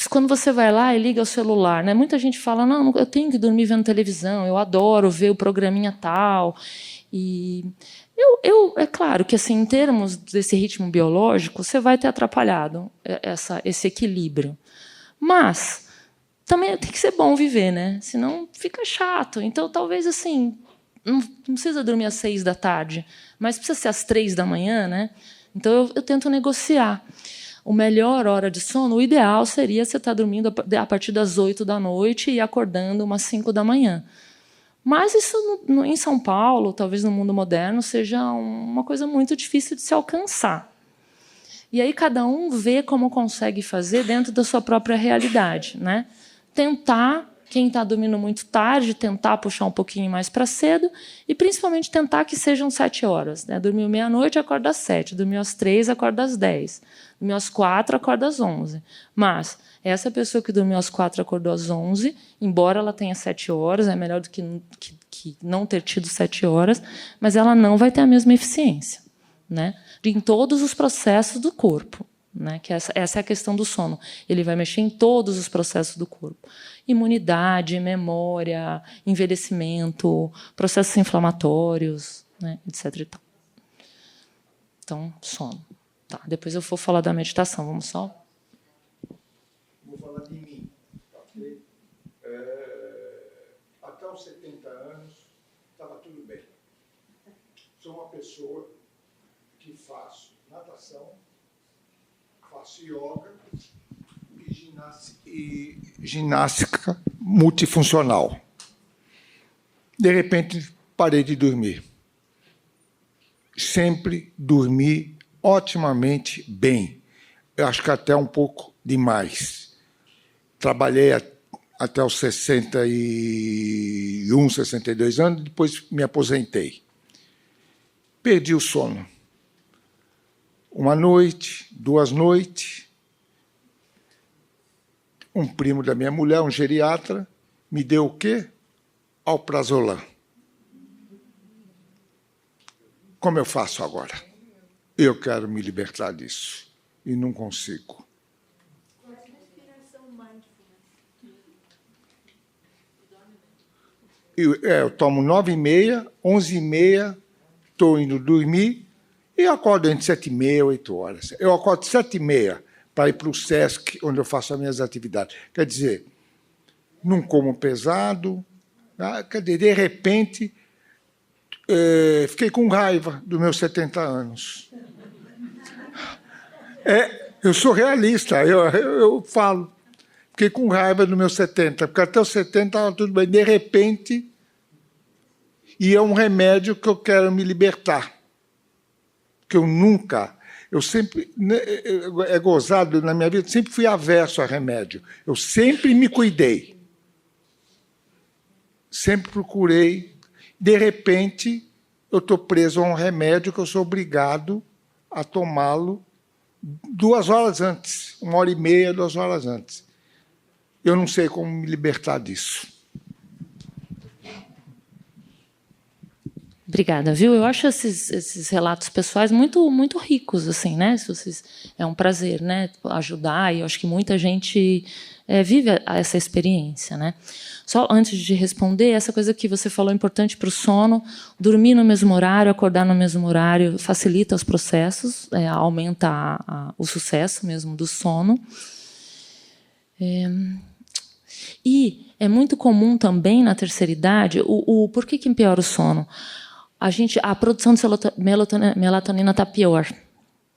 Quando você vai lá e liga o celular, né? Muita gente fala, não, eu tenho que dormir vendo televisão, eu adoro ver o programinha tal. E é claro que, assim, em termos desse ritmo biológico, você vai ter atrapalhado esse equilíbrio. Mas... também tem que ser bom viver, né? Senão fica chato. Então, talvez, assim, não precisa dormir às 6 da tarde, mas precisa ser às 3 da manhã, né? Então, eu tento negociar. A melhor hora de sono, o ideal seria você estar dormindo a partir das 8 da noite e acordando umas 5 da manhã. Mas isso, em São Paulo, talvez no mundo moderno, seja uma coisa muito difícil de se alcançar. E aí cada um vê como consegue fazer dentro da sua própria realidade, né? Tentar, quem está dormindo muito tarde, tentar puxar um pouquinho mais para cedo e, principalmente, tentar que sejam 7 horas. Né? Dormiu meia-noite, acorda às 7. Dormiu às 3, acorda às 10. Dormiu às 4, acorda às 11. Mas essa pessoa que dormiu às 4, acordou às 11, embora ela tenha 7 horas, é melhor do que não ter tido 7 horas, mas ela não vai ter a mesma eficiência, né? Em todos os processos do corpo. Né? Que essa é a questão do sono. Ele vai mexer em todos os processos do corpo. Imunidade, memória, envelhecimento, processos inflamatórios, né? Etc. E tal. Então, sono. Tá, depois eu vou falar da meditação. Vamos só? Vou falar de mim. Okay? Até os 70 anos, estava tudo bem. Sou uma pessoa que faço natação, faço yoga e ginástica multifuncional. De repente, parei de dormir. Sempre dormi otimamente bem. Eu acho que até um pouco demais. Trabalhei até os 61, 62 anos, depois me aposentei. Perdi o sono. Uma noite, 2 noites, um primo da minha mulher, um geriatra, me deu o quê? Alprazolam. Como eu faço agora? Eu quero me libertar disso. E não consigo. Eu tomo 9h30, 11h30, estou indo dormir, e eu acordo entre 7h30 e 8 horas. Eu acordo 7h30 para ir para o SESC, onde eu faço as minhas atividades. Quer dizer, não como pesado. Quer dizer, de repente, fiquei com raiva dos meus 70 anos. Eu sou realista, eu falo. Fiquei com raiva dos meus 70, porque até os 70 estava tudo bem. De repente, e é um remédio que eu quero me libertar. Que eu sempre, é gozado na minha vida, sempre fui averso a remédio. Eu sempre me cuidei. Sempre procurei. De repente, eu estou preso a um remédio que eu sou obrigado a tomá-lo 2 horas antes, 1h30, 2 horas antes. Eu não sei como me libertar disso. Obrigada, viu? Eu acho esses relatos pessoais muito, muito ricos, assim, né? É um prazer, né? Ajudar, e eu acho que muita gente vive essa experiência, né? Só antes de responder, essa coisa que você falou importante para o sono, dormir no mesmo horário, acordar no mesmo horário, facilita os processos, aumenta o sucesso mesmo do sono. E é muito comum também na terceira idade, por que empeora o sono? A produção de melatonina está pior.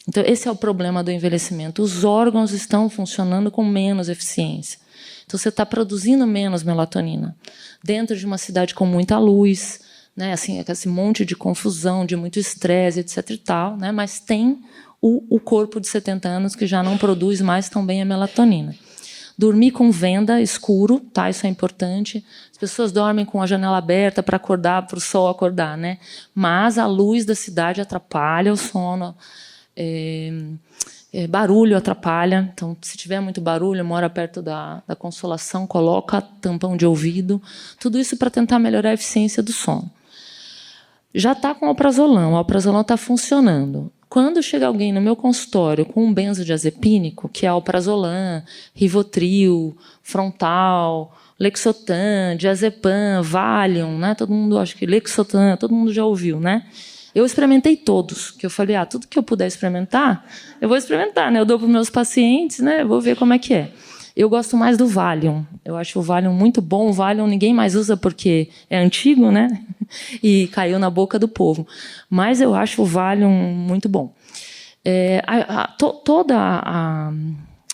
Então, esse é o problema do envelhecimento. Os órgãos estão funcionando com menos eficiência. Então, você está produzindo menos melatonina. Dentro de uma cidade com muita luz, né, assim, esse monte de confusão, de muito estresse, etc. e tal, né, mas tem o corpo de 70 anos que já não produz mais tão bem a melatonina. Dormir com venda, escuro, tá? Isso é importante. As pessoas dormem com a janela aberta para acordar, para o sol acordar, né? Mas a luz da cidade atrapalha o sono. Barulho atrapalha. Então, se tiver muito barulho, mora perto da Consolação, coloca tampão de ouvido. Tudo isso para tentar melhorar a eficiência do sono. Já está com o alprazolam está funcionando. Quando chega alguém no meu consultório com um benzodiazepínico, que é alprazolam, Rivotril, Frontal, Lexotan, Diazepam, Valium, né? Todo mundo, acho que Lexotan, todo mundo já ouviu, né? Eu experimentei todos, que eu falei, tudo que eu puder experimentar, eu vou experimentar, né? Eu dou para os meus pacientes, né? Eu vou ver como é que é. Eu gosto mais do Valium. Eu acho o Valium muito bom. O Valium ninguém mais usa porque é antigo, né? E caiu na boca do povo. Mas eu acho o Valium muito bom. Toda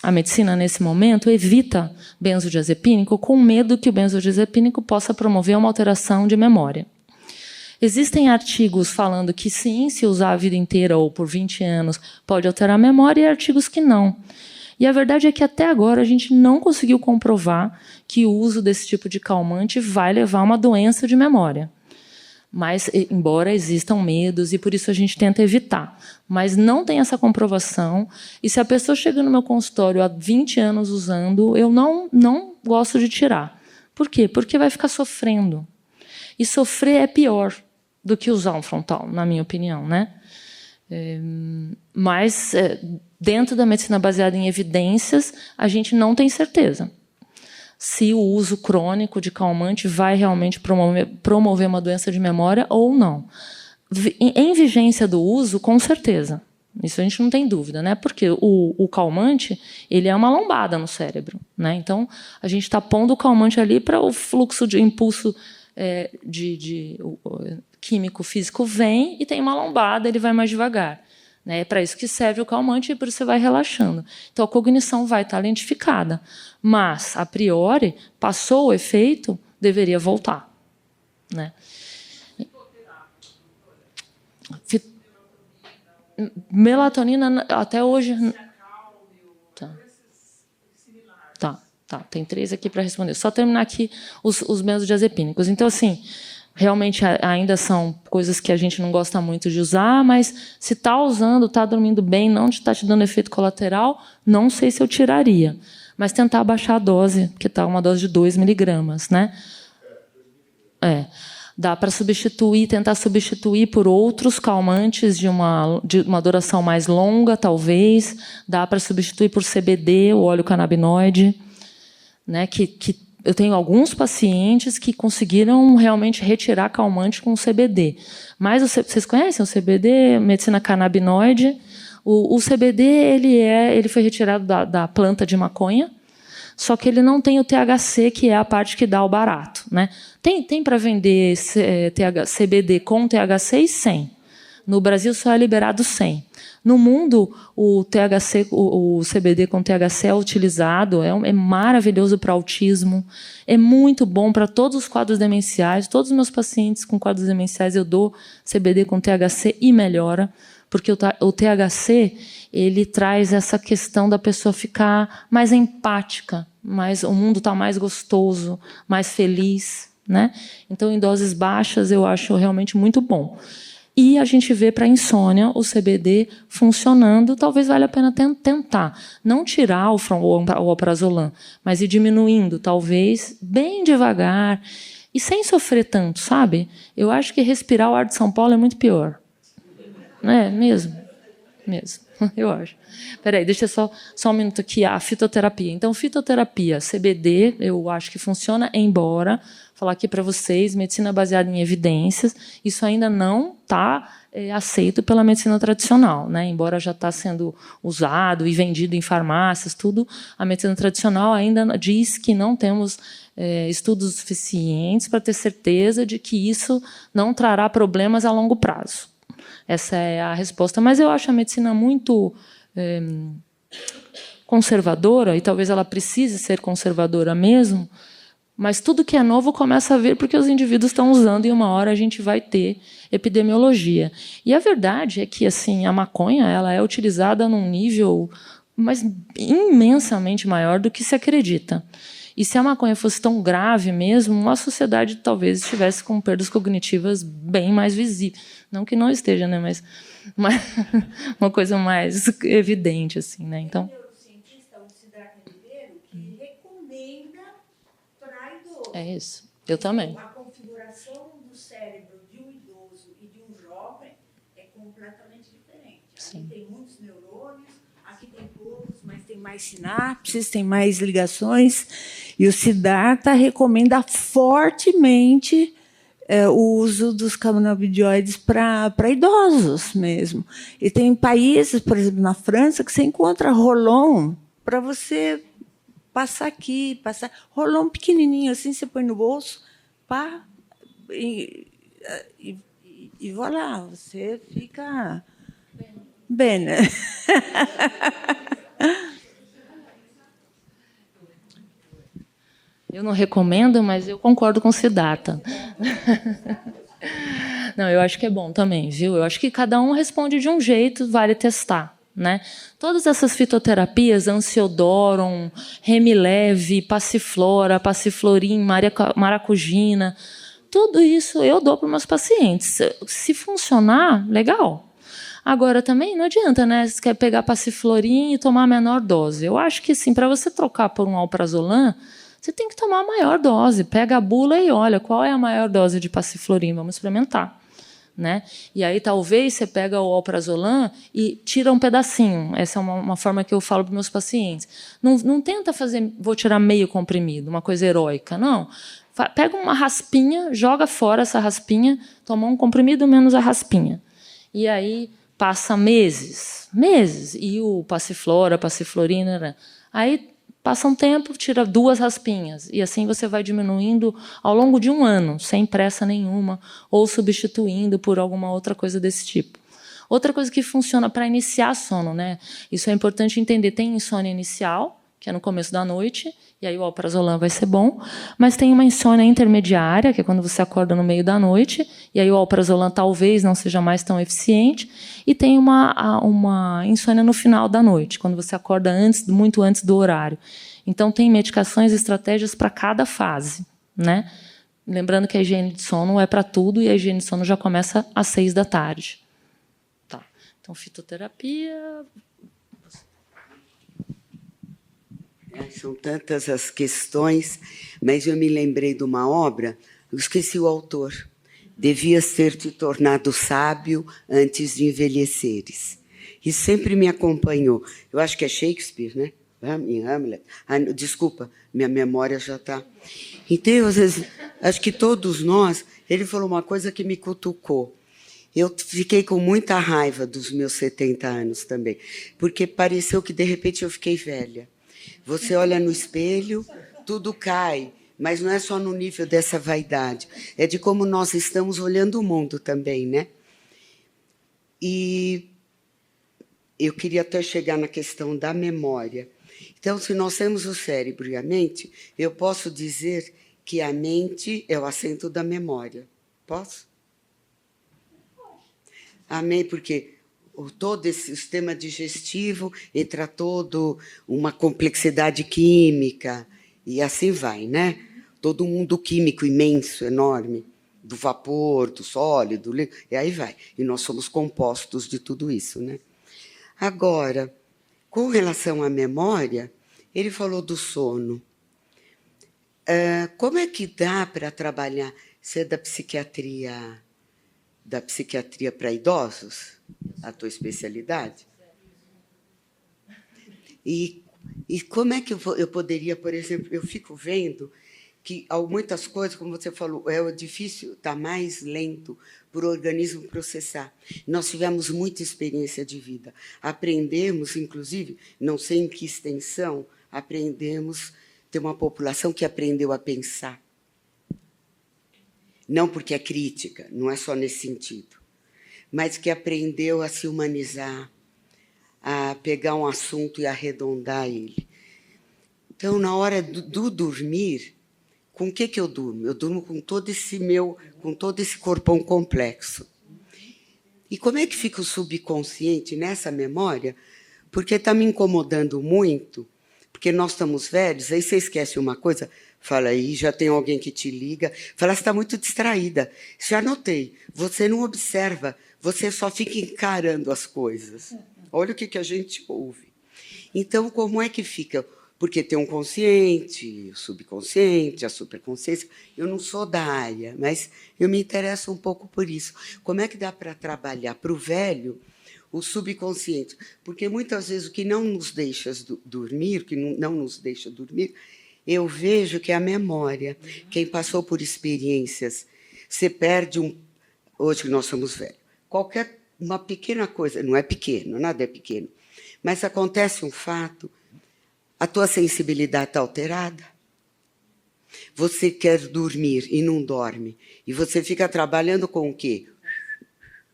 a medicina, nesse momento, evita benzodiazepínico com medo que o benzodiazepínico possa promover uma alteração de memória. Existem artigos falando que sim, se usar a vida inteira ou por 20 anos pode alterar a memória, e artigos que não. E a verdade é que até agora a gente não conseguiu comprovar que o uso desse tipo de calmante vai levar a uma doença de memória. Mas, embora existam medos, e por isso a gente tenta evitar. Mas não tem essa comprovação. E se a pessoa chega no meu consultório há 20 anos usando, eu não gosto de tirar. Por quê? Porque vai ficar sofrendo. E sofrer é pior do que usar um frontal, na minha opinião, né? Mas, dentro da medicina baseada em evidências, a gente não tem certeza se o uso crônico de calmante vai realmente promover uma doença de memória ou não. Em vigência do uso, com certeza. Isso a gente não tem dúvida, né? Porque o calmante ele é uma lombada no cérebro, né? Então, a gente está pondo o calmante ali para o fluxo de impulso químico físico vem e tem uma lombada, ele vai mais devagar. É para isso que serve o calmante e por isso você vai relaxando. Então, a cognição vai estar lentificada. Mas, a priori, passou o efeito, deveria voltar. Né? Melatonina, até hoje... Tá, tem 3 aqui para responder. Só terminar aqui os benzodiazepínicos. Então, assim... Realmente ainda são coisas que a gente não gosta muito de usar, mas se está usando, está dormindo bem, não está te dando efeito colateral, não sei se eu tiraria. Mas tentar baixar a dose, porque está uma dose de 2 miligramas. Né? Dá para tentar substituir por outros calmantes de uma duração mais longa, talvez. Dá para substituir por CBD, o óleo canabinoide, né, que eu tenho alguns pacientes que conseguiram realmente retirar calmante com CBD. Mas vocês conhecem o CBD, medicina canabinoide? O CBD ele foi retirado da planta de maconha, só que ele não tem o THC, que é a parte que dá o barato. Né? Tem para vender CBD com THC e sem. No Brasil só é liberado 100. No mundo, o CBD com THC é utilizado, é maravilhoso para autismo, é muito bom para todos os quadros demenciais. Todos os meus pacientes com quadros demenciais eu dou CBD com THC e melhora, porque o THC ele traz essa questão da pessoa ficar mais empática, o mundo está mais gostoso, mais feliz. Né? Então, em doses baixas, eu acho realmente muito bom. E a gente vê para insônia o CBD funcionando, talvez valha a pena tentar. Não tirar o alprazolam, mas ir diminuindo, talvez, bem devagar, e sem sofrer tanto, sabe? Eu acho que respirar o ar de São Paulo é muito pior. Mesmo. Eu acho. Espera aí, deixa só um minuto aqui. A fitoterapia. Então, fitoterapia, CBD, eu acho que funciona, embora, falar aqui para vocês, medicina baseada em evidências, isso ainda não está aceito pela medicina tradicional. Né? Embora já está sendo usado e vendido em farmácias, tudo, a medicina tradicional ainda diz que não temos estudos suficientes para ter certeza de que isso não trará problemas a longo prazo. Essa é a resposta. Mas eu acho a medicina muito conservadora, e talvez ela precise ser conservadora mesmo, mas tudo que é novo começa a vir porque os indivíduos estão usando e uma hora a gente vai ter epidemiologia. E a verdade é que assim, a maconha ela é utilizada num nível mas imensamente maior do que se acredita. E se a maconha fosse tão grave mesmo, a sociedade talvez estivesse com perdas cognitivas bem mais visíveis. Não que não esteja, né? Mas uma coisa mais evidente, assim, né? Então. O neurocientista, o Siddhartha Ribeiro, que recomenda para idoso. É isso. Eu também. A configuração do cérebro de um idoso e de um jovem é completamente diferente. Sim. Aqui tem muitos neurônios, aqui tem poucos, mas tem mais sinapses, tem mais ligações. E o Siddhartha recomenda fortemente o uso dos canabinoides para idosos mesmo. E tem países, por exemplo, na França, que você encontra rolon para você passar aqui, passar rolon pequenininho, assim, você põe no bolso, pá, e voilà, você fica bem. Eu não recomendo, mas eu concordo com o Siddhartha. Não, eu acho que é bom também, viu? Eu acho que cada um responde de um jeito, vale testar, né? Todas essas fitoterapias, Ansiodoron, Remileve, Passiflora, Passiflorin, Maracugina, tudo isso eu dou para meus pacientes. Se funcionar, legal. Agora, também não adianta, né? Você quer pegar Passiflorin e tomar a menor dose. Eu acho que, assim, para você trocar por um Alprazolam, você tem que tomar a maior dose. Pega a bula e olha, qual é a maior dose de Passiflorin? Vamos experimentar. Né? E aí, talvez, você pega o Alprazolam e tira um pedacinho. Essa é uma forma que eu falo para os meus pacientes. Não tenta fazer, vou tirar meio comprimido, uma coisa heróica, não. Pega uma raspinha, joga fora essa raspinha, toma um comprimido menos a raspinha. E aí passa meses, e o Passiflora, Passiflorina, né? Aí passa um tempo, tira 2 raspinhas, e assim você vai diminuindo ao longo de um ano, sem pressa nenhuma, ou substituindo por alguma outra coisa desse tipo. Outra coisa que funciona para iniciar sono, né? Isso é importante entender. Tem insônia inicial, que é no começo da noite, e aí o Alprazolam vai ser bom, mas tem uma insônia intermediária, que é quando você acorda no meio da noite, e aí o Alprazolam talvez não seja mais tão eficiente, e tem uma insônia no final da noite, quando você acorda muito antes do horário. Então, tem medicações e estratégias para cada fase, né? Lembrando que a higiene de sono é para tudo, e a higiene de sono já começa às 6 da tarde. Tá. Então, fitoterapia... São tantas as questões, mas eu me lembrei de uma obra, eu esqueci o autor. Devias ter te tornado sábio antes de envelheceres. E sempre me acompanhou. Eu acho que é Shakespeare, né? Em Hamlet. Desculpa, minha memória já está... Então, às vezes, acho que todos nós... Ele falou uma coisa que me cutucou. Eu fiquei com muita raiva dos meus 70 anos também, porque pareceu que, de repente, eu fiquei velha. Você olha no espelho, tudo cai, mas não é só no nível dessa vaidade, é de como nós estamos olhando o mundo também, né? E eu queria até chegar na questão da memória. Então, se nós temos o cérebro e a mente, eu posso dizer que a mente é o assento da memória. Posso? Amém, porque... todo esse sistema digestivo entra todo uma complexidade química e assim vai, né? Todo um mundo químico imenso, enorme, do vapor, do sólido, e aí vai. E nós somos compostos de tudo isso, né? Agora, com relação à memória, ele falou do sono. Como é que dá para trabalhar? Você é da psiquiatria para idosos? A tua especialidade? E como é que eu poderia, por exemplo, eu fico vendo que há muitas coisas, como você falou, é difícil, está mais lento para o organismo processar. Nós tivemos muita experiência de vida. Aprendemos, inclusive, não sei em que extensão, aprendemos, ter uma população que aprendeu a pensar. Não porque é crítica, não é só nesse sentido, mas que aprendeu a se humanizar, a pegar um assunto e arredondar ele. Então, na hora do dormir, com o que eu durmo? Eu durmo com todo esse corpão complexo. E como é que fica o subconsciente nessa memória? Porque está me incomodando muito, porque nós estamos velhos, aí você esquece uma coisa, fala aí, já tem alguém que te liga, fala, você está muito distraída. Já notei, você não observa, você só fica encarando as coisas. Olha o que a gente ouve. Então, como é que fica? Porque tem um consciente, o subconsciente, a superconsciência. Eu não sou da área, mas eu me interesso um pouco por isso. Como é que dá para trabalhar para o velho o subconsciente? Porque, muitas vezes, o que não nos deixa dormir, eu vejo que é a memória. Quem passou por experiências, você perde hoje que nós somos velhos. Uma pequena coisa, não é pequeno, nada é pequeno, mas acontece um fato, a tua sensibilidade está alterada. Você quer dormir e não dorme. E você fica trabalhando com o quê?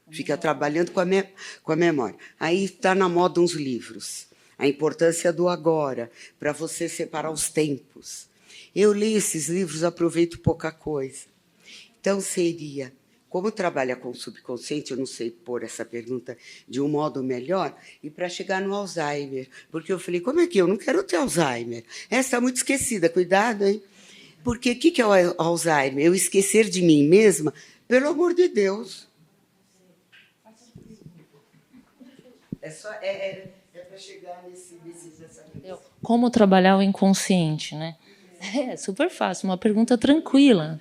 Fica trabalhando com a memória. Aí está na moda uns livros. A importância do agora, para você separar os tempos. Eu leio esses livros, aproveito pouca coisa. Então, seria, como trabalha com o subconsciente, eu não sei pôr essa pergunta de um modo melhor, e para chegar no Alzheimer. Porque eu falei, como é que eu não quero ter Alzheimer? Essa está muito esquecida, cuidado, hein? Porque o que é o Alzheimer? Eu esquecer de mim mesma, pelo amor de Deus. É para chegar nessa questão. Como trabalhar o inconsciente, né? É super fácil, uma pergunta tranquila.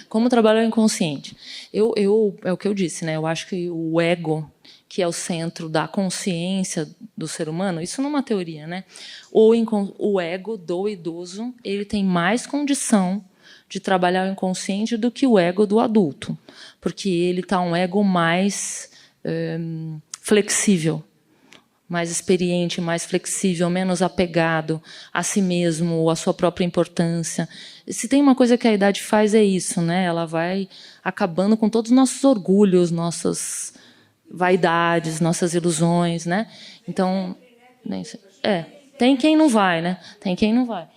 Como trabalhar o inconsciente? É o que eu disse, né? Eu acho que o ego, que é o centro da consciência do ser humano, isso não é uma teoria, né? O ego do idoso, ele tem mais condição de trabalhar o inconsciente do que o ego do adulto, porque ele está um ego mais flexível, mais experiente, mais flexível, menos apegado a si mesmo ou à sua própria importância. Se tem uma coisa que a idade faz, é isso, né? Ela vai acabando com todos os nossos orgulhos, nossas vaidades, nossas ilusões, né? Então, tem quem não vai, né? Tem quem não vai.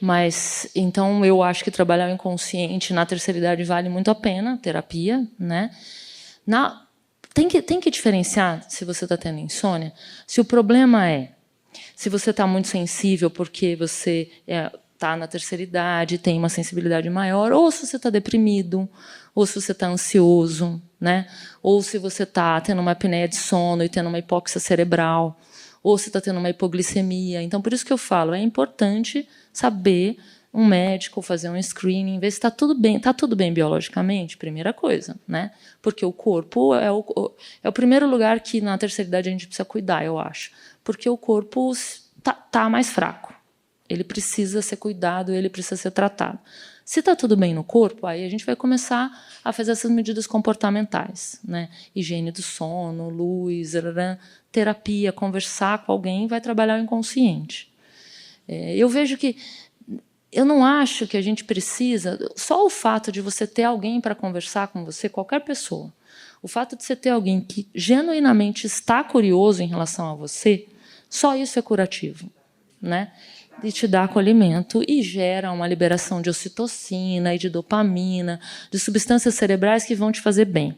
Mas, então, eu acho que trabalhar o inconsciente na terceira idade vale muito a pena, terapia, né? Tem que diferenciar, se você está tendo insônia, se o problema se você está muito sensível porque você está na terceira idade, tem uma sensibilidade maior, ou se você está deprimido, ou se você está ansioso, né? Ou se você está tendo uma apneia de sono e tendo uma hipóxia cerebral, ou se está tendo uma hipoglicemia. Então, por isso que eu falo, é importante saber, um médico fazer um screening, ver se está tudo bem biologicamente, primeira coisa, né? Porque o corpo é o primeiro lugar que na terceira idade a gente precisa cuidar, eu acho, porque o corpo tá mais fraco, ele precisa ser cuidado, ele precisa ser tratado. Se está tudo bem no corpo, aí a gente vai começar a fazer essas medidas comportamentais, né? Higiene do sono, luz, terapia, conversar com alguém, vai trabalhar o inconsciente. Eu vejo que eu não acho que a gente precisa, só o fato de você ter alguém para conversar com você, qualquer pessoa, o fato de você ter alguém que genuinamente está curioso em relação a você, só isso é curativo, né? E te dá acolhimento e gera uma liberação de ocitocina e de dopamina, de substâncias cerebrais que vão te fazer bem.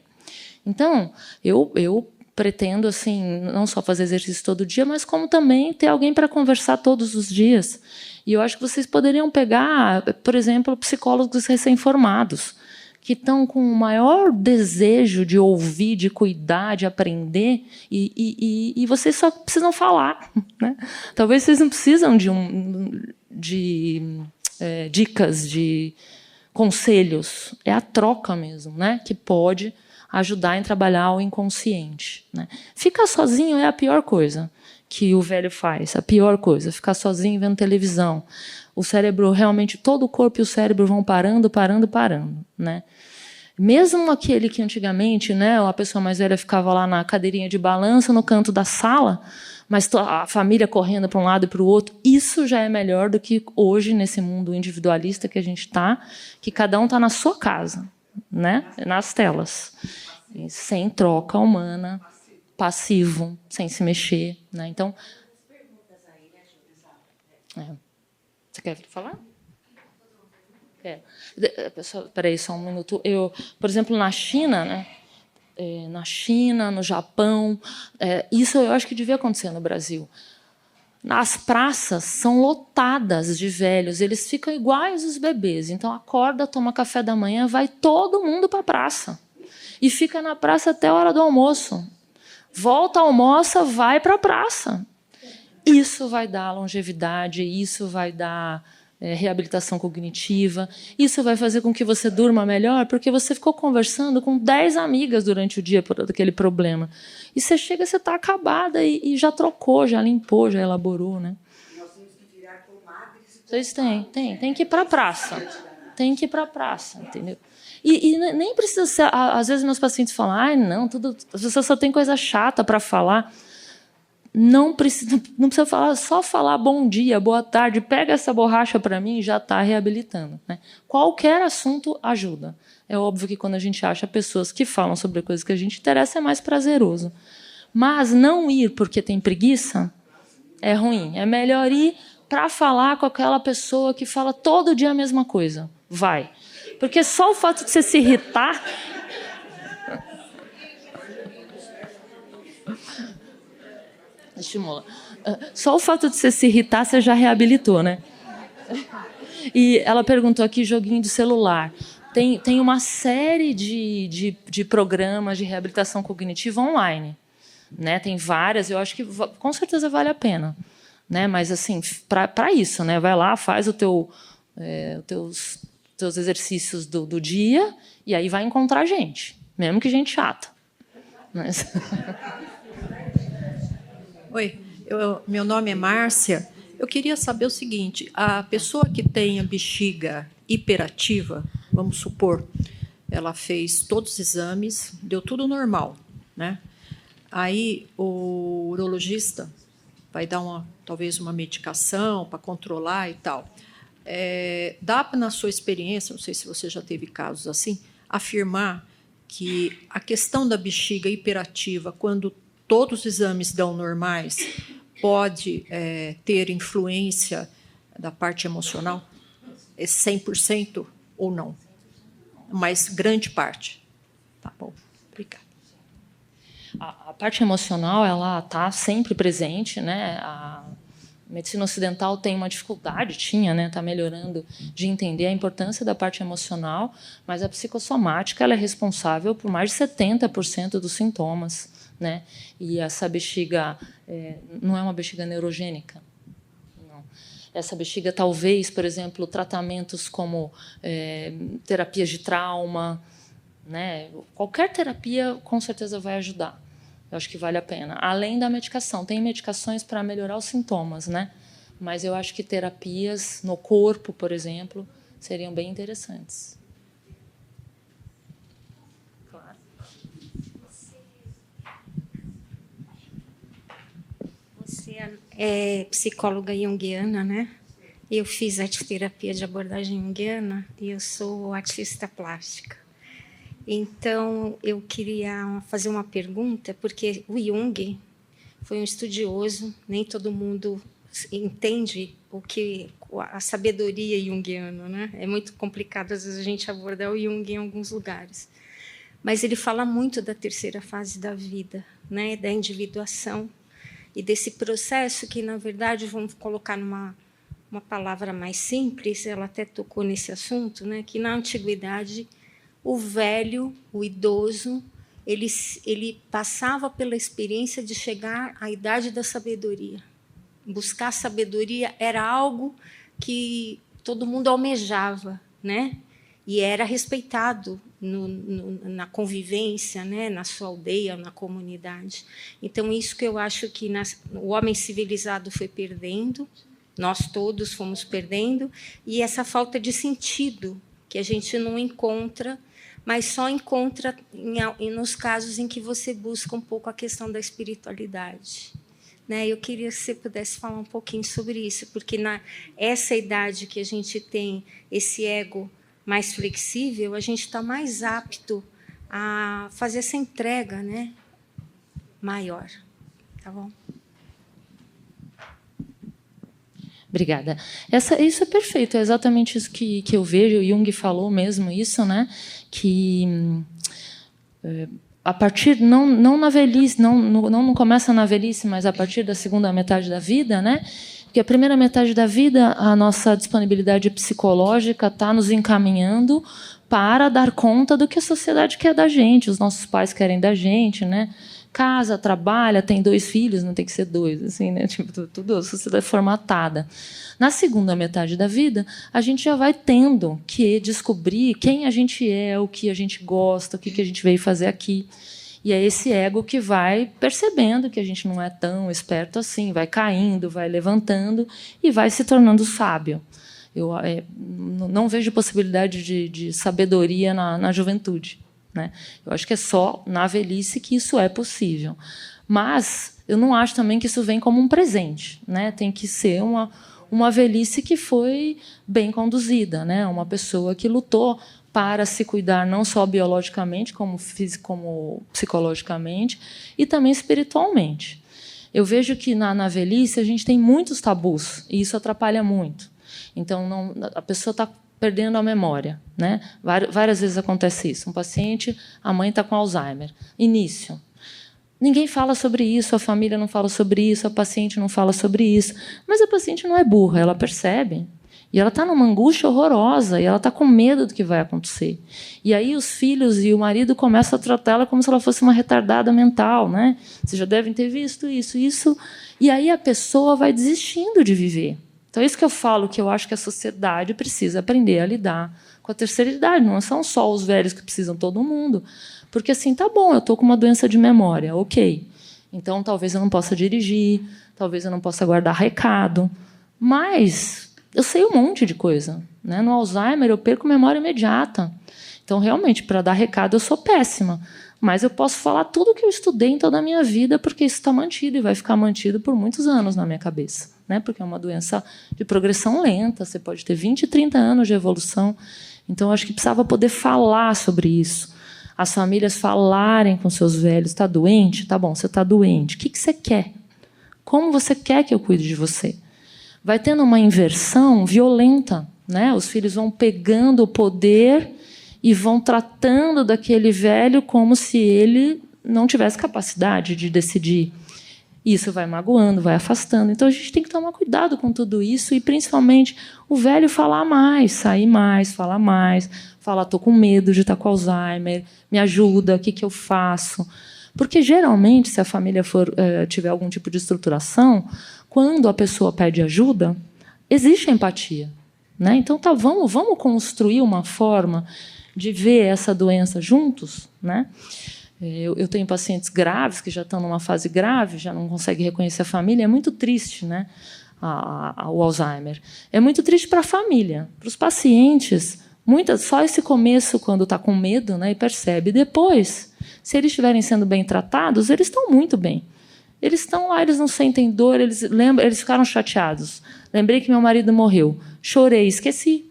Então, eu pretendo, assim, não só fazer exercício todo dia, mas como também ter alguém para conversar todos os dias. E eu acho que vocês poderiam pegar, por exemplo, psicólogos recém-formados, que estão com o maior desejo de ouvir, de cuidar, de aprender, e vocês só precisam falar, né? Talvez vocês não precisam de dicas, de conselhos. É a troca mesmo, né? Que pode ajudar em trabalhar o inconsciente, né? Ficar sozinho é a pior coisa que o velho faz, a pior coisa, ficar sozinho vendo televisão. O cérebro, realmente, todo o corpo e o cérebro vão parando, né? Mesmo aquele que antigamente, né, a pessoa mais velha ficava lá na cadeirinha de balanço, no canto da sala, mas a família correndo para um lado e para o outro, isso já é melhor do que hoje, nesse mundo individualista que a gente está, que cada um está na sua casa, né, nas telas, sem troca humana, passivo, sem se mexer, né? Então, você quer falar? Espera aí, só um minuto. Por exemplo, na China, né? Na China, no Japão, isso eu acho que devia acontecer no Brasil. As praças são lotadas de velhos, eles ficam iguais os bebês. Então, acorda, toma café da manhã, vai todo mundo para a praça. E fica na praça até a hora do almoço. Volta, almoça, vai para a praça. Isso vai dar longevidade, isso vai dar reabilitação cognitiva, isso vai fazer com que você durma melhor, porque você ficou conversando com 10 amigas durante o dia por aquele problema. E você chega, você está acabada e já trocou, já limpou, já elaborou, né? Nós temos que virar comadres. Vocês tem que ir para a praça. Tem que ir para a praça, entendeu? E nem precisa ser... Às vezes meus pacientes falam, não, você só tem coisa chata para falar. Não precisa falar, só falar bom dia, boa tarde, pega essa borracha para mim e já está reabilitando, né? Qualquer assunto ajuda. É óbvio que quando a gente acha pessoas que falam sobre coisas que a gente interessa, é mais prazeroso. Mas não ir porque tem preguiça é ruim. É melhor ir para falar com aquela pessoa que fala todo dia a mesma coisa. Vai. Porque só o fato de você se irritar... Estimula. Só o fato de você se irritar, você já reabilitou, né? E ela perguntou aqui, joguinho de celular. Tem uma série de programas de reabilitação cognitiva online. Né? Tem várias, eu acho que com certeza vale a pena. Né? Mas, assim, para isso, né? Vai lá, faz teus exercícios do dia e aí vai encontrar gente, mesmo que gente chata. Mas... Oi, meu nome é Márcia. Eu queria saber o seguinte, a pessoa que tem a bexiga hiperativa, vamos supor, ela fez todos os exames, deu tudo normal, né? Aí o urologista vai dar talvez uma medicação para controlar e tal. Dá, na sua experiência, não sei se você já teve casos assim, afirmar que a questão da bexiga hiperativa, quando todos os exames dão normais, pode ter influência da parte emocional? É 100% ou não? Mas grande parte. Tá bom, obrigada. A parte emocional ela está sempre presente, né? A medicina ocidental tem uma dificuldade, está melhorando, de entender a importância da parte emocional, mas a psicossomática ela é responsável por mais de 70% dos sintomas. Né? E essa bexiga não é uma bexiga neurogênica. Não. Essa bexiga, talvez, por exemplo, tratamentos como terapias de trauma, né? Qualquer terapia, com certeza, vai ajudar. Eu acho que vale a pena. Além da medicação. Tem medicações para melhorar os sintomas, né? Mas eu acho que terapias no corpo, por exemplo, seriam bem interessantes. Você é psicóloga junguiana, né? Eu fiz arte-terapia de abordagem junguiana e eu sou artista plástica. Então, eu queria fazer uma pergunta, porque o Jung foi um estudioso, nem todo mundo entende a sabedoria junguiana, né? É muito complicado, às vezes, a gente abordar o Jung em alguns lugares. Mas ele fala muito da terceira fase da vida, né? Da individuação, e desse processo que, na verdade, vamos colocar numa palavra mais simples, ela até tocou nesse assunto, né, que, na antiguidade, o velho, o idoso, ele passava pela experiência de chegar à idade da sabedoria. Buscar sabedoria era algo que todo mundo almejava, né? E era respeitado na convivência, né, na sua aldeia, na comunidade. Então, isso que eu acho que o homem civilizado foi perdendo, nós todos fomos perdendo, e essa falta de sentido que a gente não encontra, mas só encontra nos casos em que você busca um pouco a questão da espiritualidade. Né? Eu queria que você pudesse falar um pouquinho sobre isso, porque essa idade que a gente tem esse ego mais flexível, a gente está mais apto a fazer essa entrega, né, maior. Tá bom? Obrigada. Isso é perfeito, é exatamente isso que eu vejo. O Jung falou mesmo isso, né? Que a partir não na velhice, não começa na velhice, mas a partir da segunda metade da vida, né? Porque a primeira metade da vida, a nossa disponibilidade psicológica está nos encaminhando para dar conta do que a sociedade quer da gente, os nossos pais querem da gente, né? Casa, trabalha, tem 2 filhos, não tem que ser 2, assim, né? Tipo, tudo a sociedade formatada. Na segunda metade da vida, a gente já vai tendo que descobrir quem a gente é, o que a gente gosta, o que a gente veio fazer aqui. E é esse ego que vai percebendo que a gente não é tão esperto assim, vai caindo, vai levantando e vai se tornando sábio. Eu não vejo possibilidade de sabedoria na juventude. Né? Eu acho que é só na velhice que isso é possível. Mas eu não acho também que isso vem como um presente. Né? Tem que ser uma velhice que foi bem conduzida, né? Uma pessoa que lutou para se cuidar não só biologicamente, como psicologicamente, e também espiritualmente. Eu vejo que na velhice a gente tem muitos tabus, e isso atrapalha muito. Então, a pessoa está perdendo a memória, né? Várias vezes acontece isso. Um paciente, a mãe está com Alzheimer. Início. Ninguém fala sobre isso, a família não fala sobre isso, a paciente não fala sobre isso. Mas a paciente não é burra, ela percebe. E ela está numa angústia horrorosa, e ela está com medo do que vai acontecer. E aí os filhos e o marido começam a tratá-la como se ela fosse uma retardada mental, né? Vocês já devem ter visto isso. E aí a pessoa vai desistindo de viver. Então é isso que eu falo, que eu acho que a sociedade precisa aprender a lidar com a terceira idade. Não são só os velhos que precisam, todo mundo. Porque assim, tá bom, eu estou com uma doença de memória, ok. Então talvez eu não possa dirigir, talvez eu não possa guardar recado, mas eu sei um monte de coisa, né? No Alzheimer eu perco memória imediata. Então, realmente, para dar recado eu sou péssima. Mas eu posso falar tudo o que eu estudei em toda a minha vida, porque isso está mantido e vai ficar mantido por muitos anos na minha cabeça, né? Porque é uma doença de progressão lenta, você pode ter 20, 30 anos de evolução. Então, eu acho que precisava poder falar sobre isso. As famílias falarem com seus velhos. Está doente? Tá bom, você está doente. O que você quer? Como você quer que eu cuide de você? Vai tendo uma inversão violenta, né? Os filhos vão pegando o poder e vão tratando daquele velho como se ele não tivesse capacidade de decidir. Isso vai magoando, vai afastando. Então, a gente tem que tomar cuidado com tudo isso e, principalmente, o velho falar mais, sair mais, falar mais, falar, estou com medo de estar com Alzheimer, me ajuda, o que eu faço? Porque, geralmente, se a família tiver algum tipo de estruturação, quando a pessoa pede ajuda, existe a empatia, né? Então, vamos construir uma forma de ver essa doença juntos, né? Eu tenho pacientes graves que já estão numa fase grave, já não conseguem reconhecer a família. É muito triste, né? O Alzheimer. É muito triste para a família, para os pacientes. Só esse começo, quando está com medo, né? E percebe. Depois, se eles estiverem sendo bem tratados, eles estão muito bem. Eles estão lá, eles não sentem dor, eles ficaram chateados. Lembrei que meu marido morreu. Chorei, esqueci.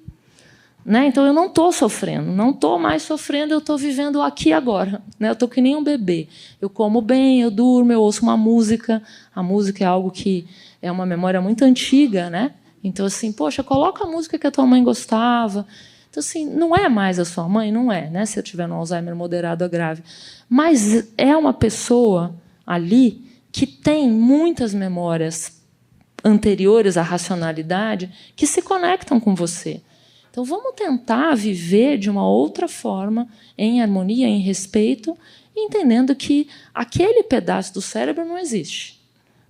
Né? Então, eu não estou sofrendo, não estou mais sofrendo, eu estou vivendo aqui agora. Né? Eu estou que nem um bebê. Eu como bem, eu durmo, eu ouço uma música. A música é algo que é uma memória muito antiga. Né? Então, assim, poxa, coloca a música que a tua mãe gostava. Então, assim, não é mais a sua mãe, não é, né? Se eu tiver no Alzheimer moderado ou grave. Mas é uma pessoa ali que tem muitas memórias anteriores à racionalidade que se conectam com você. Então, vamos tentar viver de uma outra forma, em harmonia, em respeito, entendendo que aquele pedaço do cérebro não existe,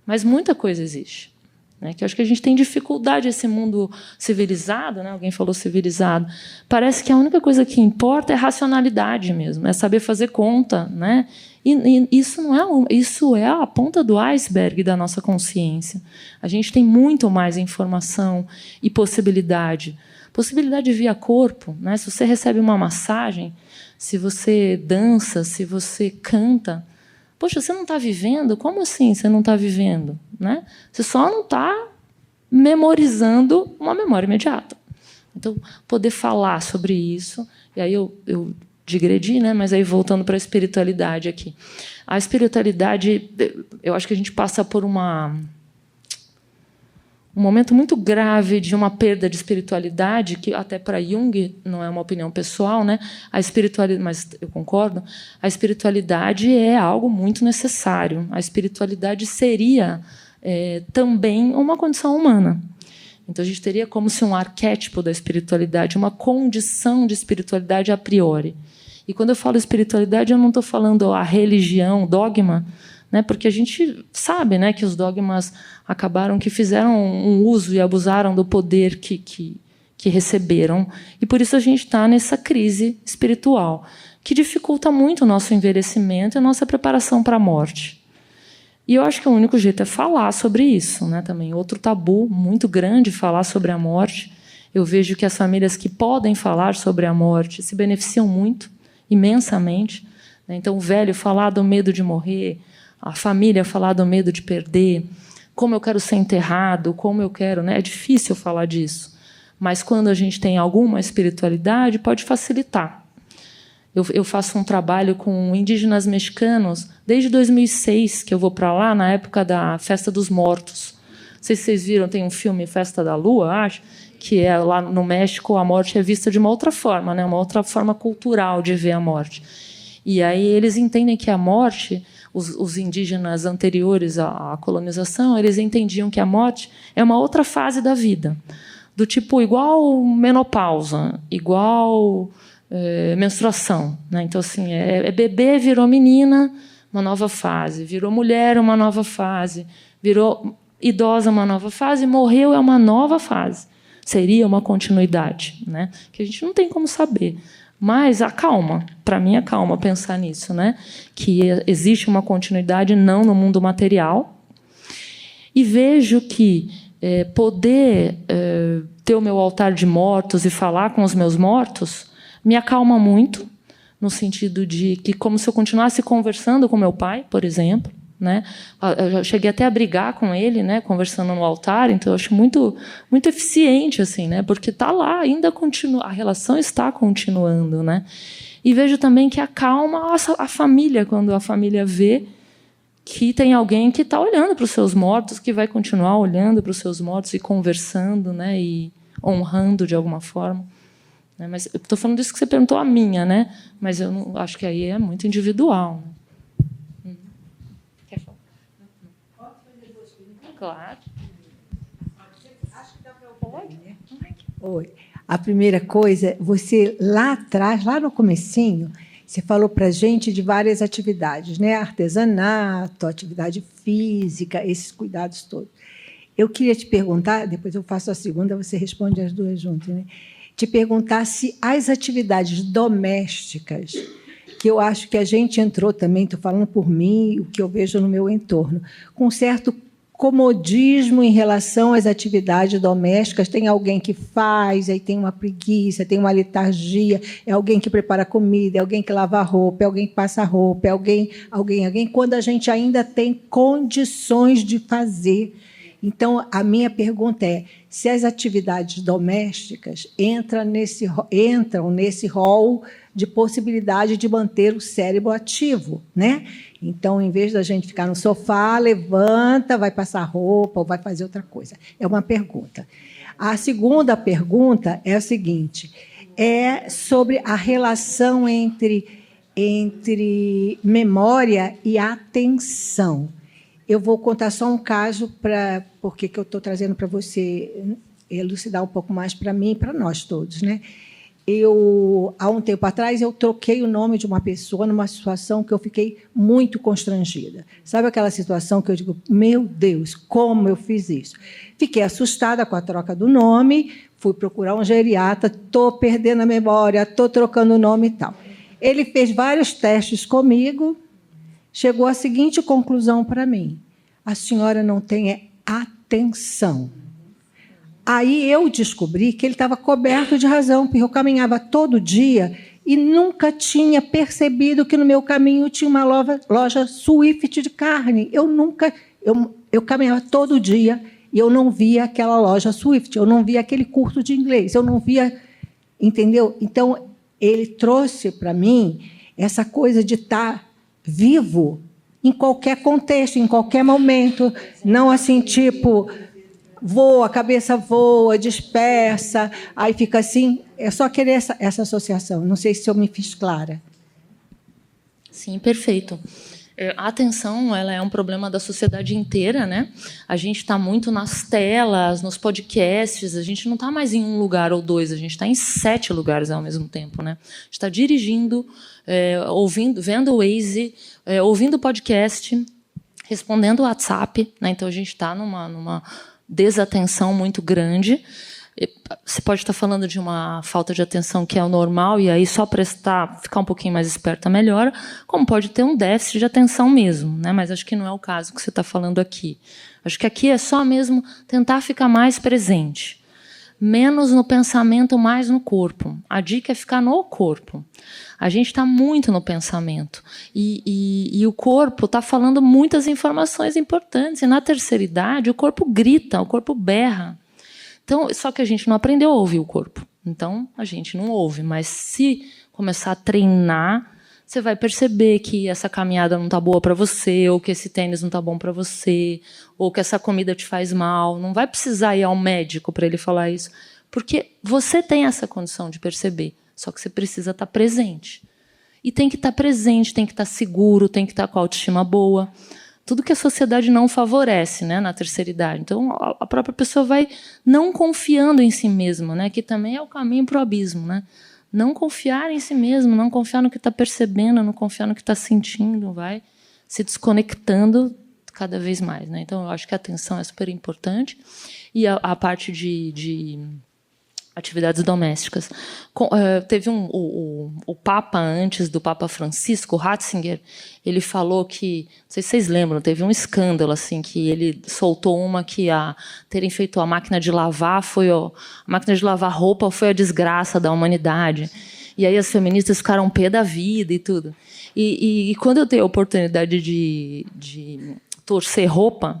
mas muita coisa existe. Né? Que eu acho que a gente tem dificuldade, esse mundo civilizado, né? Alguém falou civilizado, parece que a única coisa que importa é a racionalidade mesmo, é saber fazer conta. Né? E isso é a ponta do iceberg da nossa consciência. A gente tem muito mais informação e possibilidade via corpo, né? Se você recebe uma massagem, se você dança, se você canta, poxa, você não está vivendo? Como assim você não está vivendo? Né? Você só não está memorizando uma memória imediata. Então, poder falar sobre isso, e aí eu digredi, né? Mas aí voltando para a espiritualidade aqui. A espiritualidade, eu acho que a gente passa por um momento muito grave de uma perda de espiritualidade, que até para Jung, não é uma opinião pessoal, né? A espiritualidade, mas eu concordo, a espiritualidade é algo muito necessário. A espiritualidade seria também uma condição humana. Então, a gente teria como se um arquétipo da espiritualidade, uma condição de espiritualidade a priori. E quando eu falo espiritualidade, eu não estou falando a religião, dogma, né? Porque a gente sabe, né, que os dogmas acabaram que fizeram um uso e abusaram do poder que receberam. E por isso a gente está nessa crise espiritual, que dificulta muito o nosso envelhecimento e a nossa preparação para a morte. E eu acho que o único jeito é falar sobre isso. Né? Também outro tabu muito grande, falar sobre a morte. Eu vejo que as famílias que podem falar sobre a morte se beneficiam muito, imensamente. Né? Então, o velho falar do medo de morrer, a família falar do medo de perder, como eu quero ser enterrado, como eu quero... Né? É difícil falar disso. mas quando a gente tem alguma espiritualidade, pode facilitar. Eu faço um trabalho com indígenas mexicanos desde 2006, que eu vou para lá, na época da Festa dos Mortos. Não sei se vocês viram, tem um filme, Festa da Lua, acho, que é lá no México, a morte é vista de uma outra forma, né? Uma outra forma cultural de ver a morte. E aí eles entendem que a morte, os indígenas anteriores à colonização, eles entendiam que a morte é uma outra fase da vida, do tipo igual menopausa, igual menstruação, né? Então, assim, bebê virou menina, uma nova fase, virou mulher, uma nova fase, virou idosa, uma nova fase, morreu, é uma nova fase. Seria uma continuidade, né? Que a gente não tem como saber. Mas acalma, para mim acalma pensar nisso, né? Que existe uma continuidade não no mundo material. E vejo que poder ter o meu altar de mortos e falar com os meus mortos me acalma muito, no sentido de que, como se eu continuasse conversando com meu pai, por exemplo, né? Eu cheguei até a brigar com ele, né? Conversando no altar, então eu acho muito, muito eficiente, assim, né? Porque está lá, ainda continua, a relação está continuando, né? E vejo também que acalma a família, quando a família vê que tem alguém que está olhando para os seus mortos, que vai continuar olhando para os seus mortos e conversando, né? E honrando de alguma forma. Mas eu estou falando disso que você perguntou a minha, né? Mas eu não, acho que aí é muito individual. Né? Quer falar? Claro. Acho que dá para pode, né? Oi. A primeira coisa, você lá atrás, lá no comecinho, você falou para a gente de várias atividades, né? Artesanato, atividade física, esses cuidados todos. Eu queria te perguntar, depois eu faço a segunda, você responde as duas juntas, né? Te perguntar se as atividades domésticas, que eu acho que a gente entrou também, estou falando por mim, o que eu vejo no meu entorno, com certo comodismo em relação às atividades domésticas. Tem alguém que faz, aí tem uma preguiça, tem uma letargia, é alguém que prepara comida, é alguém que lava a roupa, é alguém que passa a roupa, é alguém, quando a gente ainda tem condições de fazer. Então, a minha pergunta é se as atividades domésticas entram nesse rol de possibilidade de manter o cérebro ativo, né? Então, em vez da gente ficar no sofá, levanta, vai passar roupa ou vai fazer outra coisa. É uma pergunta. A segunda pergunta é a seguinte, é sobre a relação entre memória e atenção. Eu vou contar só um caso, porque eu estou trazendo para você elucidar um pouco mais para mim e para nós todos, né? Há um tempo atrás, eu troquei o nome de uma pessoa numa situação que eu fiquei muito constrangida. Sabe aquela situação que eu digo, meu Deus, como eu fiz isso? Fiquei assustada com a troca do nome, fui procurar um geriatra, estou perdendo a memória, estou trocando o nome e tal. Ele fez vários testes comigo, chegou à seguinte conclusão para mim: a senhora não tem atenção. Aí eu descobri que ele estava coberto de razão, porque eu caminhava todo dia e nunca tinha percebido que no meu caminho tinha uma loja Swift de carne. Eu caminhava todo dia e eu não via aquela loja Swift, eu não via aquele curso de inglês, eu não via, entendeu? Então, ele trouxe para mim essa coisa de estar vivo em qualquer contexto, em qualquer momento, não assim, tipo, voa, a cabeça voa, dispersa, aí fica assim. É só querer essa associação. Não sei se eu me fiz clara. Sim, perfeito. A atenção, ela é um problema da sociedade inteira, né? A gente está muito nas telas, nos podcasts, a gente não está mais em um lugar ou dois, a gente está em 7 lugares ao mesmo tempo, né? A gente está dirigindo, vendo o Waze, ouvindo podcast, respondendo o WhatsApp, né? Então a gente está numa desatenção muito grande. Você pode estar falando de uma falta de atenção que é o normal, e aí só prestar, ficar um pouquinho mais esperta melhora, como pode ter um déficit de atenção mesmo, né? Mas acho que não é o caso que você está falando aqui. Acho que aqui é só mesmo tentar ficar mais presente, menos no pensamento, mais no corpo. A dica é ficar no corpo. A gente está muito no pensamento, e o corpo está falando muitas informações importantes, e na terceira idade o corpo grita, o corpo berra. Então, só que a gente não aprendeu a ouvir o corpo. Então, a gente não ouve. Mas se começar a treinar, você vai perceber que essa caminhada não está boa para você, ou que esse tênis não está bom para você, ou que essa comida te faz mal. Não vai precisar ir ao médico para ele falar isso, porque você tem essa condição de perceber, só que você precisa estar presente. E tem que estar presente, tem que estar seguro, tem que estar com a autoestima boa. Tudo que a sociedade não favorece, né, na terceira idade. Então, a própria pessoa vai não confiando em si mesma, né, que também é o caminho para o abismo. Né? Não confiar em si mesmo, não confiar no que está percebendo, não confiar no que está sentindo, vai se desconectando cada vez mais. Né? Então, eu acho que a atenção é super importante. E a parte de atividades domésticas. Teve o Papa, antes do Papa Francisco, Ratzinger, ele falou que, não sei se vocês lembram, teve um escândalo assim, que ele soltou uma que terem feito a máquina de lavar a máquina de lavar roupa foi a desgraça da humanidade. E aí as feministas ficaram pé da vida e tudo. E quando eu tenho a oportunidade de torcer roupa,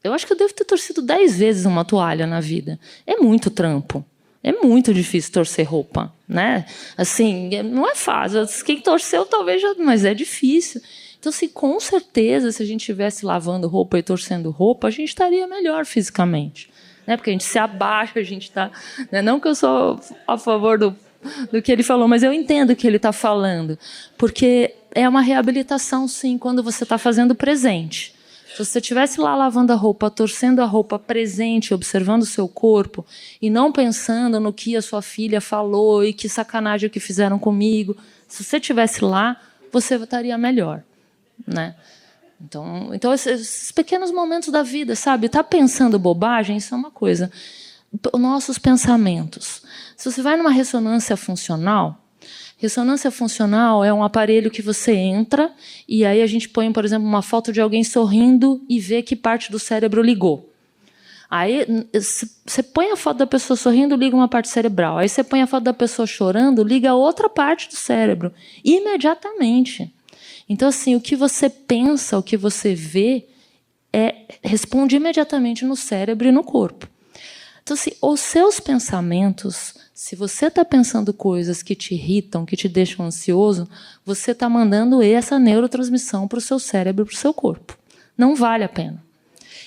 eu acho que eu devo ter torcido 10 vezes uma toalha na vida. É muito trampo. É muito difícil torcer roupa, né? Assim, não é fácil. Quem torceu talvez já, mas é difícil. Então, assim, com certeza, se a gente estivesse lavando roupa e torcendo roupa, a gente estaria melhor fisicamente, né? Porque a gente se abaixa, a gente está, né? Não que eu sou a favor do que ele falou, mas eu entendo o que ele está falando, porque é uma reabilitação, sim, quando você está fazendo presente. Se você estivesse lá lavando a roupa, torcendo a roupa, presente, observando o seu corpo, e não pensando no que a sua filha falou e que sacanagem que fizeram comigo, se você estivesse lá, você estaria melhor. Né? Então esses pequenos momentos da vida, sabe? Tá pensando bobagem, isso é uma coisa. Nossos pensamentos. Se você vai numa ressonância funcional é um aparelho que você entra e aí a gente põe, por exemplo, uma foto de alguém sorrindo e vê que parte do cérebro ligou. Aí você põe a foto da pessoa sorrindo, liga uma parte cerebral. Aí você põe a foto da pessoa chorando, liga outra parte do cérebro. Imediatamente. Então, assim, o que você pensa, o que você vê, responde imediatamente no cérebro e no corpo. Então, assim, os seus pensamentos, se você está pensando coisas que te irritam, que te deixam ansioso, você está mandando essa neurotransmissão para o seu cérebro, para o seu corpo. Não vale a pena.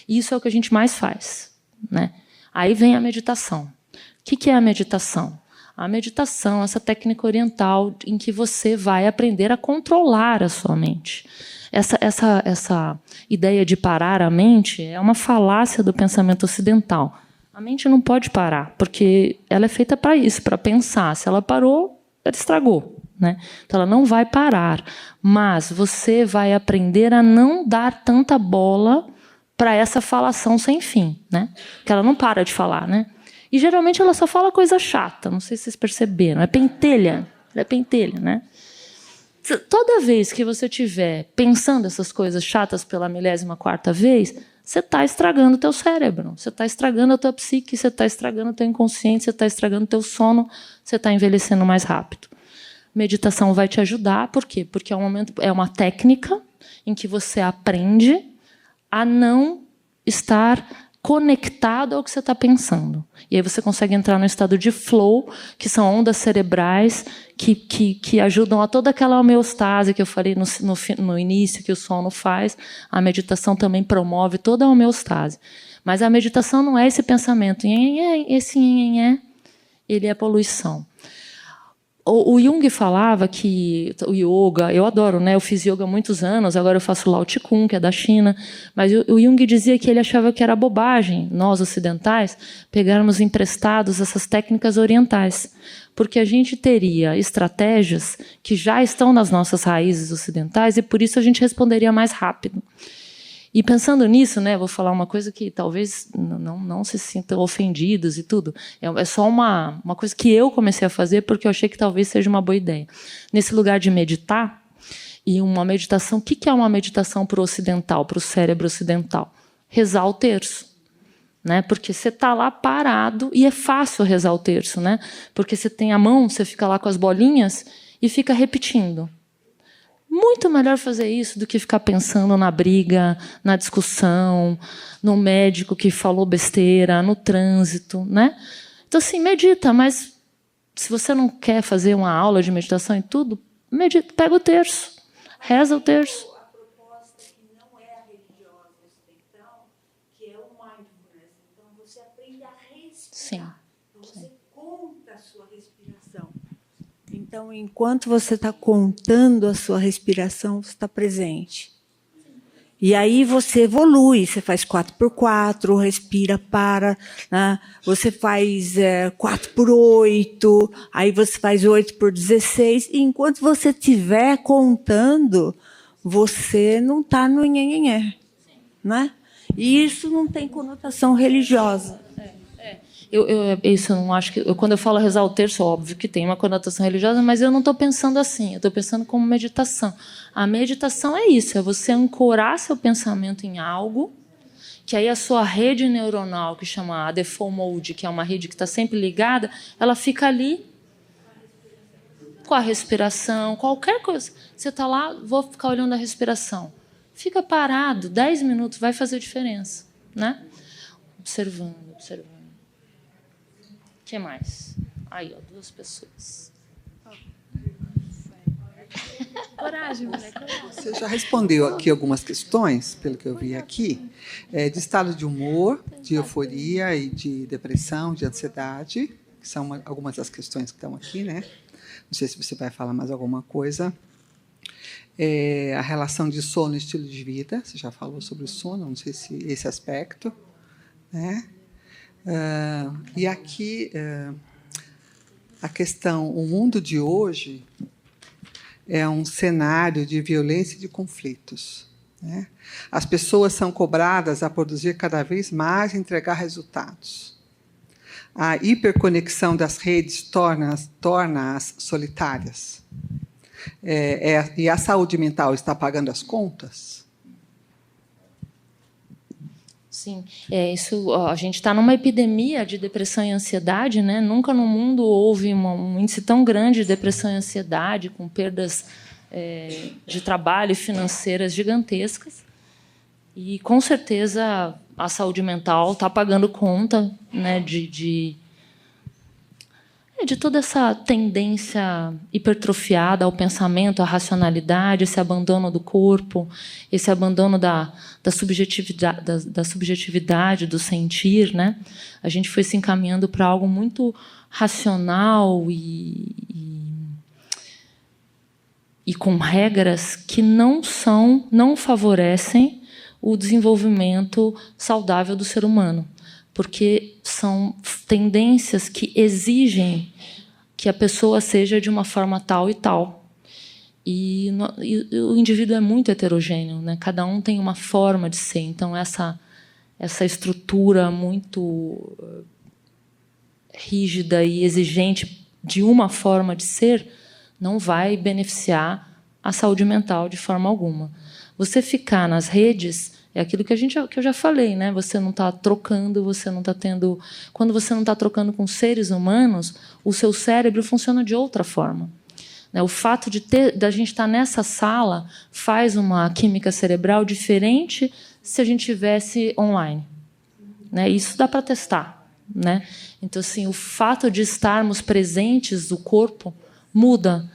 Isso é o que a gente mais faz. Né? Aí vem a meditação. O que é a meditação? A meditação é essa técnica oriental em que você vai aprender a controlar a sua mente. Essa ideia de parar a mente é uma falácia do pensamento ocidental. A mente não pode parar, porque ela é feita para isso, para pensar. Se ela parou, ela estragou. Né? Então, ela não vai parar. Mas você vai aprender a não dar tanta bola para essa falação sem fim. Né? Porque ela não para de falar. Né? E, geralmente, ela só fala coisa chata. Não sei se vocês perceberam. É pentelha. Ela é pentelha. Né? Toda vez que você estiver pensando essas coisas chatas pela 14ª vez, você está estragando o teu cérebro, você está estragando a tua psique, você está estragando o teu inconsciente, você está estragando o teu sono, você está envelhecendo mais rápido. Meditação vai te ajudar, por quê? Porque é uma técnica em que você aprende a não estar conectado ao que você está pensando. E aí você consegue entrar no estado de flow, que são ondas cerebrais que ajudam a toda aquela homeostase que eu falei no início, que o sono faz. A meditação também promove toda a homeostase. Mas a meditação não é esse pensamento. Esse ele é poluição. O Jung falava que o yoga, eu adoro, né? Eu fiz yoga há muitos anos, agora eu faço Lao Tse Kung, que é da China, mas o Jung dizia que ele achava que era bobagem, nós ocidentais, pegarmos emprestados essas técnicas orientais, porque a gente teria estratégias que já estão nas nossas raízes ocidentais e por isso a gente responderia mais rápido. E pensando nisso, né, vou falar uma coisa que talvez não se sintam ofendidos e tudo. É só uma coisa que eu comecei a fazer porque eu achei que talvez seja uma boa ideia. Nesse lugar de meditar, e uma meditação, o que é uma meditação para o ocidental, para o cérebro ocidental? Rezar o terço. Né? Porque você está lá parado e é fácil rezar o terço. Né? Porque você tem a mão, você fica lá com as bolinhas e fica repetindo. Muito melhor fazer isso do que ficar pensando na briga, na discussão, no médico que falou besteira, no trânsito, né? Então, assim, medita, mas se você não quer fazer uma aula de meditação e tudo, medita, pega o terço, reza o terço. A proposta que não é a religiosa, então, que é o mindfulness. Então, você aprende a respirar. Sim. Então, você conta a sua respiração. Então, enquanto você está contando a sua respiração, você está presente. E aí você evolui, você faz 4x4, respira, para, né? Você faz 4x8, aí você faz 8x16, e enquanto você estiver contando, você não está no nhenhenhé, né? E isso não tem conotação religiosa. Isso eu não acho que. Quando eu falo rezar o terço, óbvio que tem uma conotação religiosa, mas eu não estou pensando assim. Eu estou pensando como meditação. A meditação é isso: é você ancorar seu pensamento em algo, que aí a sua rede neuronal, que chama a default mode, que é uma rede que está sempre ligada, ela fica ali com a respiração, qualquer coisa. Você está lá, vou ficar olhando a respiração. Fica parado, 10 minutos, vai fazer diferença, né? Observando. O que mais? Aí, ó, 2 pessoas. Coragem, moleque. Você já respondeu aqui algumas questões, pelo que eu vi aqui, de estado de humor, de euforia e de depressão, de ansiedade, que são algumas das questões que estão aqui, né? Não sei se você vai falar mais alguma coisa. A relação de sono e estilo de vida, você já falou sobre o sono, não sei se esse aspecto, né? E aqui a questão, o mundo de hoje é um cenário de violência e de conflitos, né? As pessoas são cobradas a produzir cada vez mais e entregar resultados. A hiperconexão das redes torna-as solitárias. E a saúde mental está pagando as contas? Sim, isso. A gente está numa epidemia de depressão e ansiedade, né? Nunca no mundo houve um índice tão grande de depressão e ansiedade, com perdas de trabalho e financeiras gigantescas. E, com certeza, a saúde mental está pagando conta, né, de toda essa tendência hipertrofiada ao pensamento, à racionalidade, esse abandono do corpo, esse abandono da subjetividade, do sentir, né? A gente foi se encaminhando para algo muito racional e com regras que não favorecem o desenvolvimento saudável do ser humano, porque são tendências que exigem que a pessoa seja de uma forma tal e tal. E o indivíduo é muito heterogêneo, né? Cada um tem uma forma de ser. Então, essa estrutura muito rígida e exigente de uma forma de ser não vai beneficiar a saúde mental de forma alguma. Você ficar nas redes é aquilo que eu já falei, né? Você não está trocando, você não está tendo. Quando você não está trocando com seres humanos, o seu cérebro funciona de outra forma. O fato da gente estar nessa sala faz uma química cerebral diferente se a gente estivesse online, né? Isso dá para testar, né? Então, assim, o fato de estarmos presentes do corpo muda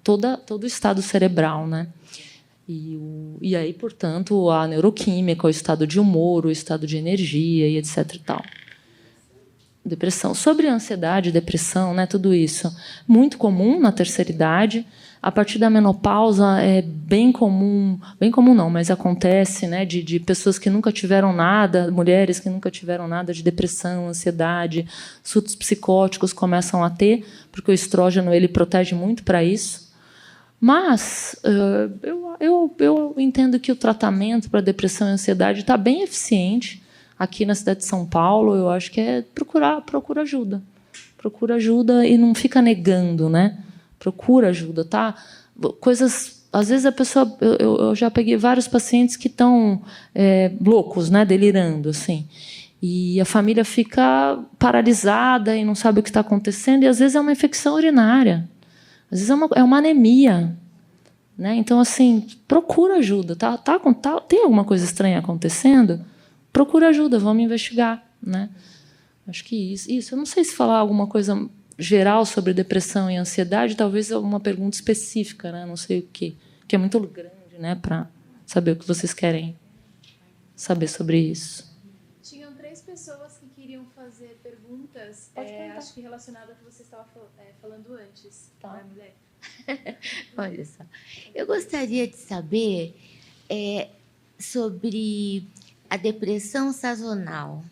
todo o estado cerebral, né? E aí, portanto, a neuroquímica, o estado de humor, o estado de energia e etc. e tal. Depressão. Sobre ansiedade, depressão, né, tudo isso, muito comum na terceira idade. A partir da menopausa é bem comum não, mas acontece, né, de pessoas que nunca tiveram nada, mulheres que nunca tiveram nada de depressão, ansiedade, surtos psicóticos começam a ter, porque o estrógeno ele protege muito para isso. Mas eu entendo que o tratamento para depressão e ansiedade está bem eficiente. Aqui na cidade de São Paulo, eu acho que é procura ajuda. Procura ajuda e não fica negando, né? Procura ajuda, tá? Coisas, às vezes a pessoa, eu já peguei vários pacientes que estão loucos, né? Delirando, assim. E a família fica paralisada e não sabe o que está acontecendo. E às vezes é uma infecção urinária, às vezes é uma anemia, né? Então, assim, procura ajuda. Tem alguma coisa estranha acontecendo? Procura ajuda, vamos investigar, né? Acho que isso. Eu não sei se falar alguma coisa geral sobre depressão e ansiedade, talvez uma pergunta específica, né? Não sei o quê, que é muito grande, né? Para saber o que vocês querem saber sobre isso. Tinham 3 pessoas que queriam fazer perguntas, acho que relacionada ao que você estava falando antes. Tá. Vai, mulher. Olha só, eu gostaria de saber sobre a depressão sazonal.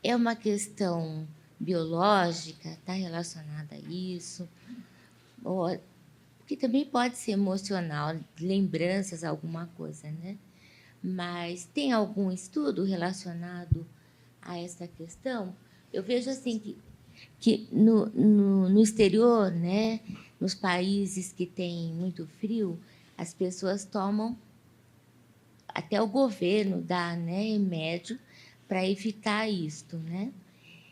É uma questão biológica, está relacionada a isso, que também pode ser emocional, lembranças, alguma coisa, né? Mas tem algum estudo relacionado a essa questão? Eu vejo assim que no exterior, né, nos países que têm muito frio, as pessoas tomam, até o governo dá, né, remédio para evitar isto, né?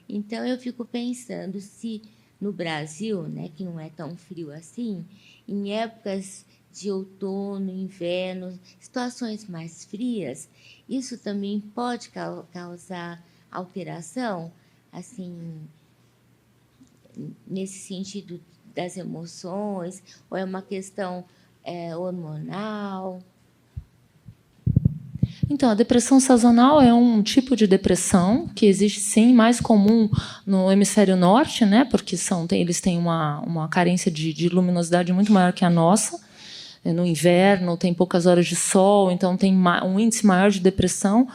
Então eu fico pensando se no Brasil, né, que não é tão frio assim, em épocas de outono, inverno, situações mais frias, isso também pode causar alteração, assim, nesse sentido das emoções, ou é uma questão hormonal? Então, a depressão sazonal é um tipo de depressão que existe, sim, mais comum no hemisfério norte, né, porque eles têm uma carência de luminosidade muito maior que a nossa. No inverno, tem poucas horas de sol, então tem um índice maior de depressão.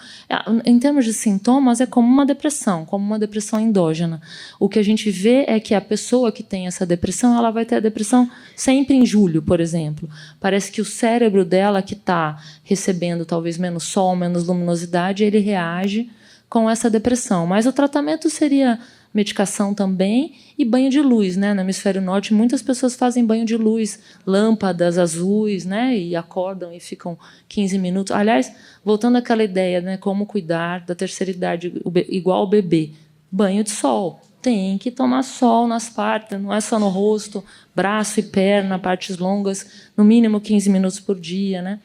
Em termos de sintomas, é como uma depressão endógena. O que a gente vê é que a pessoa que tem essa depressão, ela vai ter a depressão sempre em julho, por exemplo. Parece que o cérebro dela, que está recebendo talvez menos sol, menos luminosidade, ele reage com essa depressão. Mas o tratamento seria medicação também e banho de luz, né? No hemisfério norte, muitas pessoas fazem banho de luz, lâmpadas azuis, né? E acordam e ficam 15 minutos. Aliás, voltando àquela ideia, né? Como cuidar da terceira idade igual ao bebê. Banho de sol. Tem que tomar sol nas partes, não é só no rosto, braço e perna, partes longas, no mínimo 15 minutos por dia, né?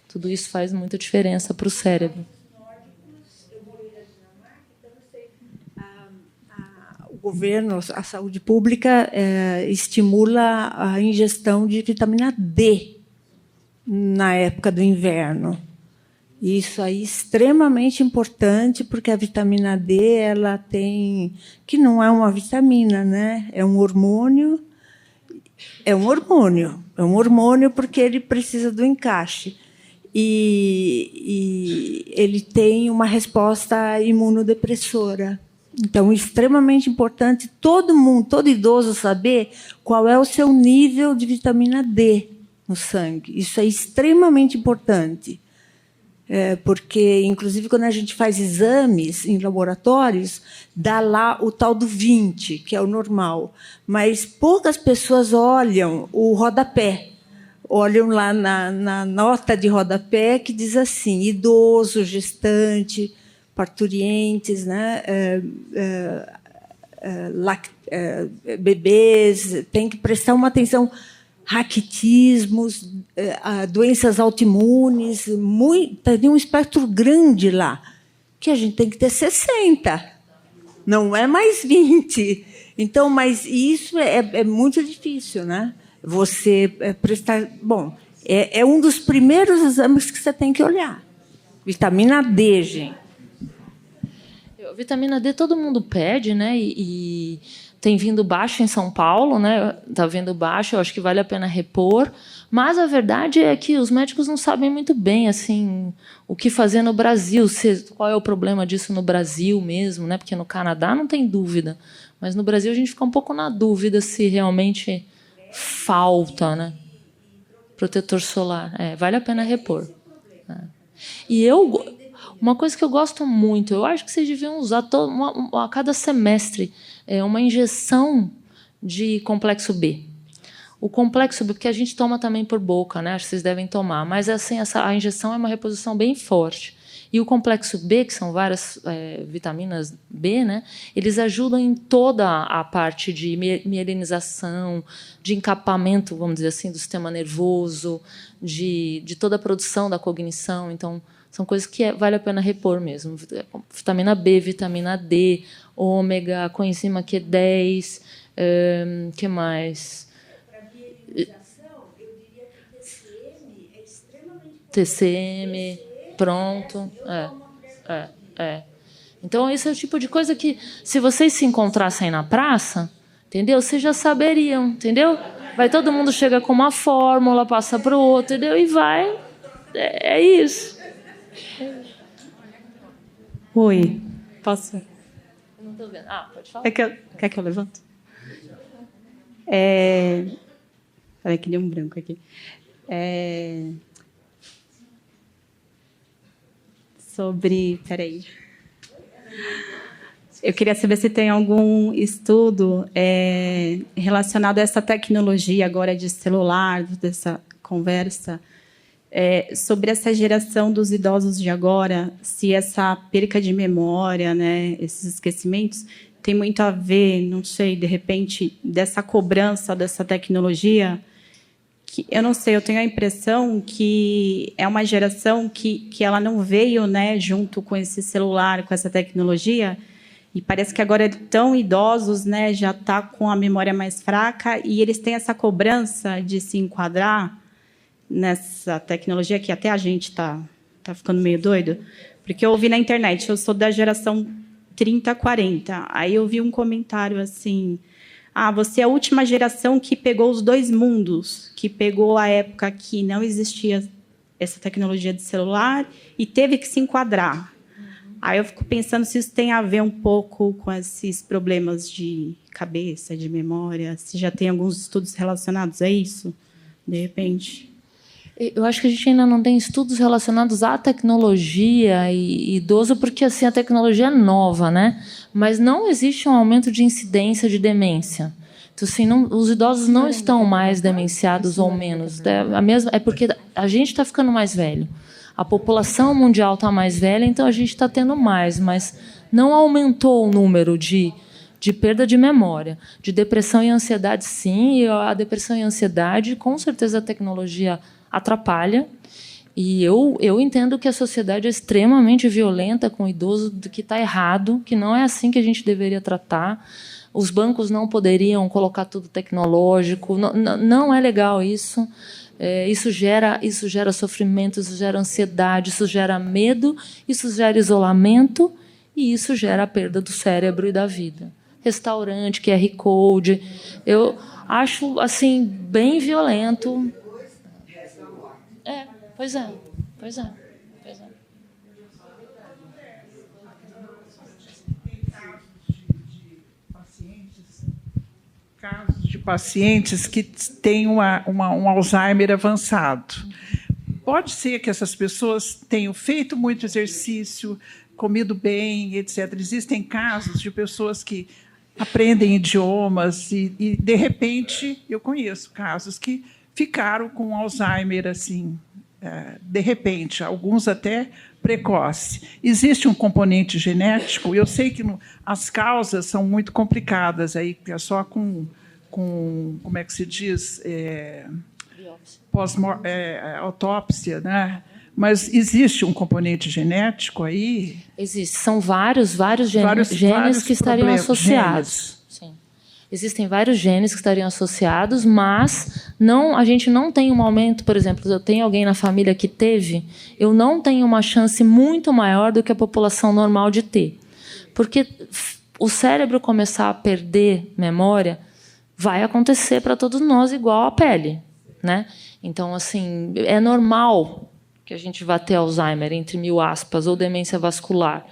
Tudo isso faz muita diferença para o cérebro. O governo, a saúde pública, estimula a ingestão de vitamina D na época do inverno. Isso aí é extremamente importante, porque a vitamina D, ela tem, que não é uma vitamina, né? É um hormônio. É um hormônio porque ele precisa do encaixe. E ele tem uma resposta imunodepressora. Então, é extremamente importante todo idoso saber qual é o seu nível de vitamina D no sangue. Isso é extremamente importante, porque, inclusive, quando a gente faz exames em laboratórios, dá lá o tal do 20, que é o normal. Mas poucas pessoas olham o rodapé. Olham lá na nota de rodapé que diz assim, idoso, gestante, parturientes, né? Bebês, tem que prestar uma atenção, raquitismos, doenças autoimunes, tem um espectro grande lá, que a gente tem que ter 60, não é mais 20. Então, mas isso é muito difícil, né? Você prestar... Bom, é um dos primeiros exames que você tem que olhar. Vitamina D, gente. Vitamina D todo mundo pede, né? E tem vindo baixo em São Paulo, né? Está vindo baixo, eu acho que vale a pena repor. Mas a verdade é que os médicos não sabem muito bem assim, o que fazer no Brasil, qual é o problema disso no Brasil mesmo, né? Porque no Canadá não tem dúvida. Mas no Brasil a gente fica um pouco na dúvida se realmente falta, né? Protetor solar. Vale a pena repor. E uma coisa que eu gosto muito, eu acho que vocês deviam usar a cada semestre uma injeção de complexo B. O complexo B, porque a gente toma também por boca, né? Acho que vocês devem tomar, mas assim, a injeção é uma reposição bem forte. E o complexo B, que são várias vitaminas B, né, eles ajudam em toda a parte de mielinização, de encapamento, vamos dizer assim, do sistema nervoso, de toda a produção da cognição. Então, são coisas que vale a pena repor mesmo. Vitamina B, vitamina D, ômega, coenzima Q10, que mais? Para mielinização, eu diria que TCM é extremamente TCM, pronto. Então, esse é o tipo de coisa que, se vocês se encontrassem na praça, entendeu? Vocês já saberiam, entendeu? Vai, todo mundo chega com uma fórmula, passa para o outro, entendeu? E vai. É isso. Oi, posso? Eu não estou vendo. Pode falar. Quer que eu levante? Peraí, que deu um branco aqui. Peraí. Eu queria saber se tem algum estudo relacionado a essa tecnologia agora de celular, dessa conversa, sobre essa geração dos idosos de agora, se essa perca de memória, né, esses esquecimentos, tem muito a ver, não sei, de repente, dessa cobrança dessa tecnologia, que eu não sei, eu tenho a impressão que é uma geração que ela não veio, né, junto com esse celular, com essa tecnologia, e parece que agora tão idosos, né, já está com a memória mais fraca, e eles têm essa cobrança de se enquadrar nessa tecnologia que até a gente está ficando meio doido, porque eu ouvi na internet, eu sou da geração 30, 40, aí eu vi um comentário assim, você é a última geração que pegou os dois mundos, que pegou a época que não existia essa tecnologia de celular e teve que se enquadrar. Aí eu fico pensando se isso tem a ver um pouco com esses problemas de cabeça, de memória, se já tem alguns estudos relacionados a isso, de repente. Eu acho que a gente ainda não tem estudos relacionados à tecnologia e idoso, porque assim, a tecnologia é nova, né? Mas não existe um aumento de incidência de demência. Então, assim, os idosos não estão mais demenciados ou menos. É porque a gente está ficando mais velho. A população mundial está mais velha, então a gente está tendo mais, mas não aumentou o número de perda de memória. De depressão e ansiedade, sim. E a depressão e a ansiedade, com certeza, a tecnologia atrapalha, e eu entendo que a sociedade é extremamente violenta com o idoso, que está errado, que não é assim que a gente deveria tratar. Os bancos não poderiam colocar tudo tecnológico, não é legal isso. Isso gera sofrimento, isso gera ansiedade, isso gera medo, isso gera isolamento e isso gera a perda do cérebro e da vida. Restaurante, QR Code, eu acho assim bem violento. Pois é. Casos de pacientes que têm um Alzheimer avançado. Pode ser que essas pessoas tenham feito muito exercício, comido bem, etc. Existem casos de pessoas que aprendem idiomas e de repente, eu conheço casos que ficaram com Alzheimer assim, de repente, alguns até precoce. Existe um componente genético, e eu sei que as causas são muito complicadas, aí é só com como é que se diz, autópsia, né? Mas existe um componente genético aí? Existe. São vários genes que estariam associados. Sim. Existem vários genes que estariam associados, mas a gente não tem um aumento. Por exemplo, eu tenho alguém na família que teve, eu não tenho uma chance muito maior do que a população normal de ter. Porque o cérebro começar a perder memória vai acontecer para todos nós igual a pele, né? Então, assim, é normal que a gente vá ter Alzheimer, entre 1000 aspas, ou demência vascular.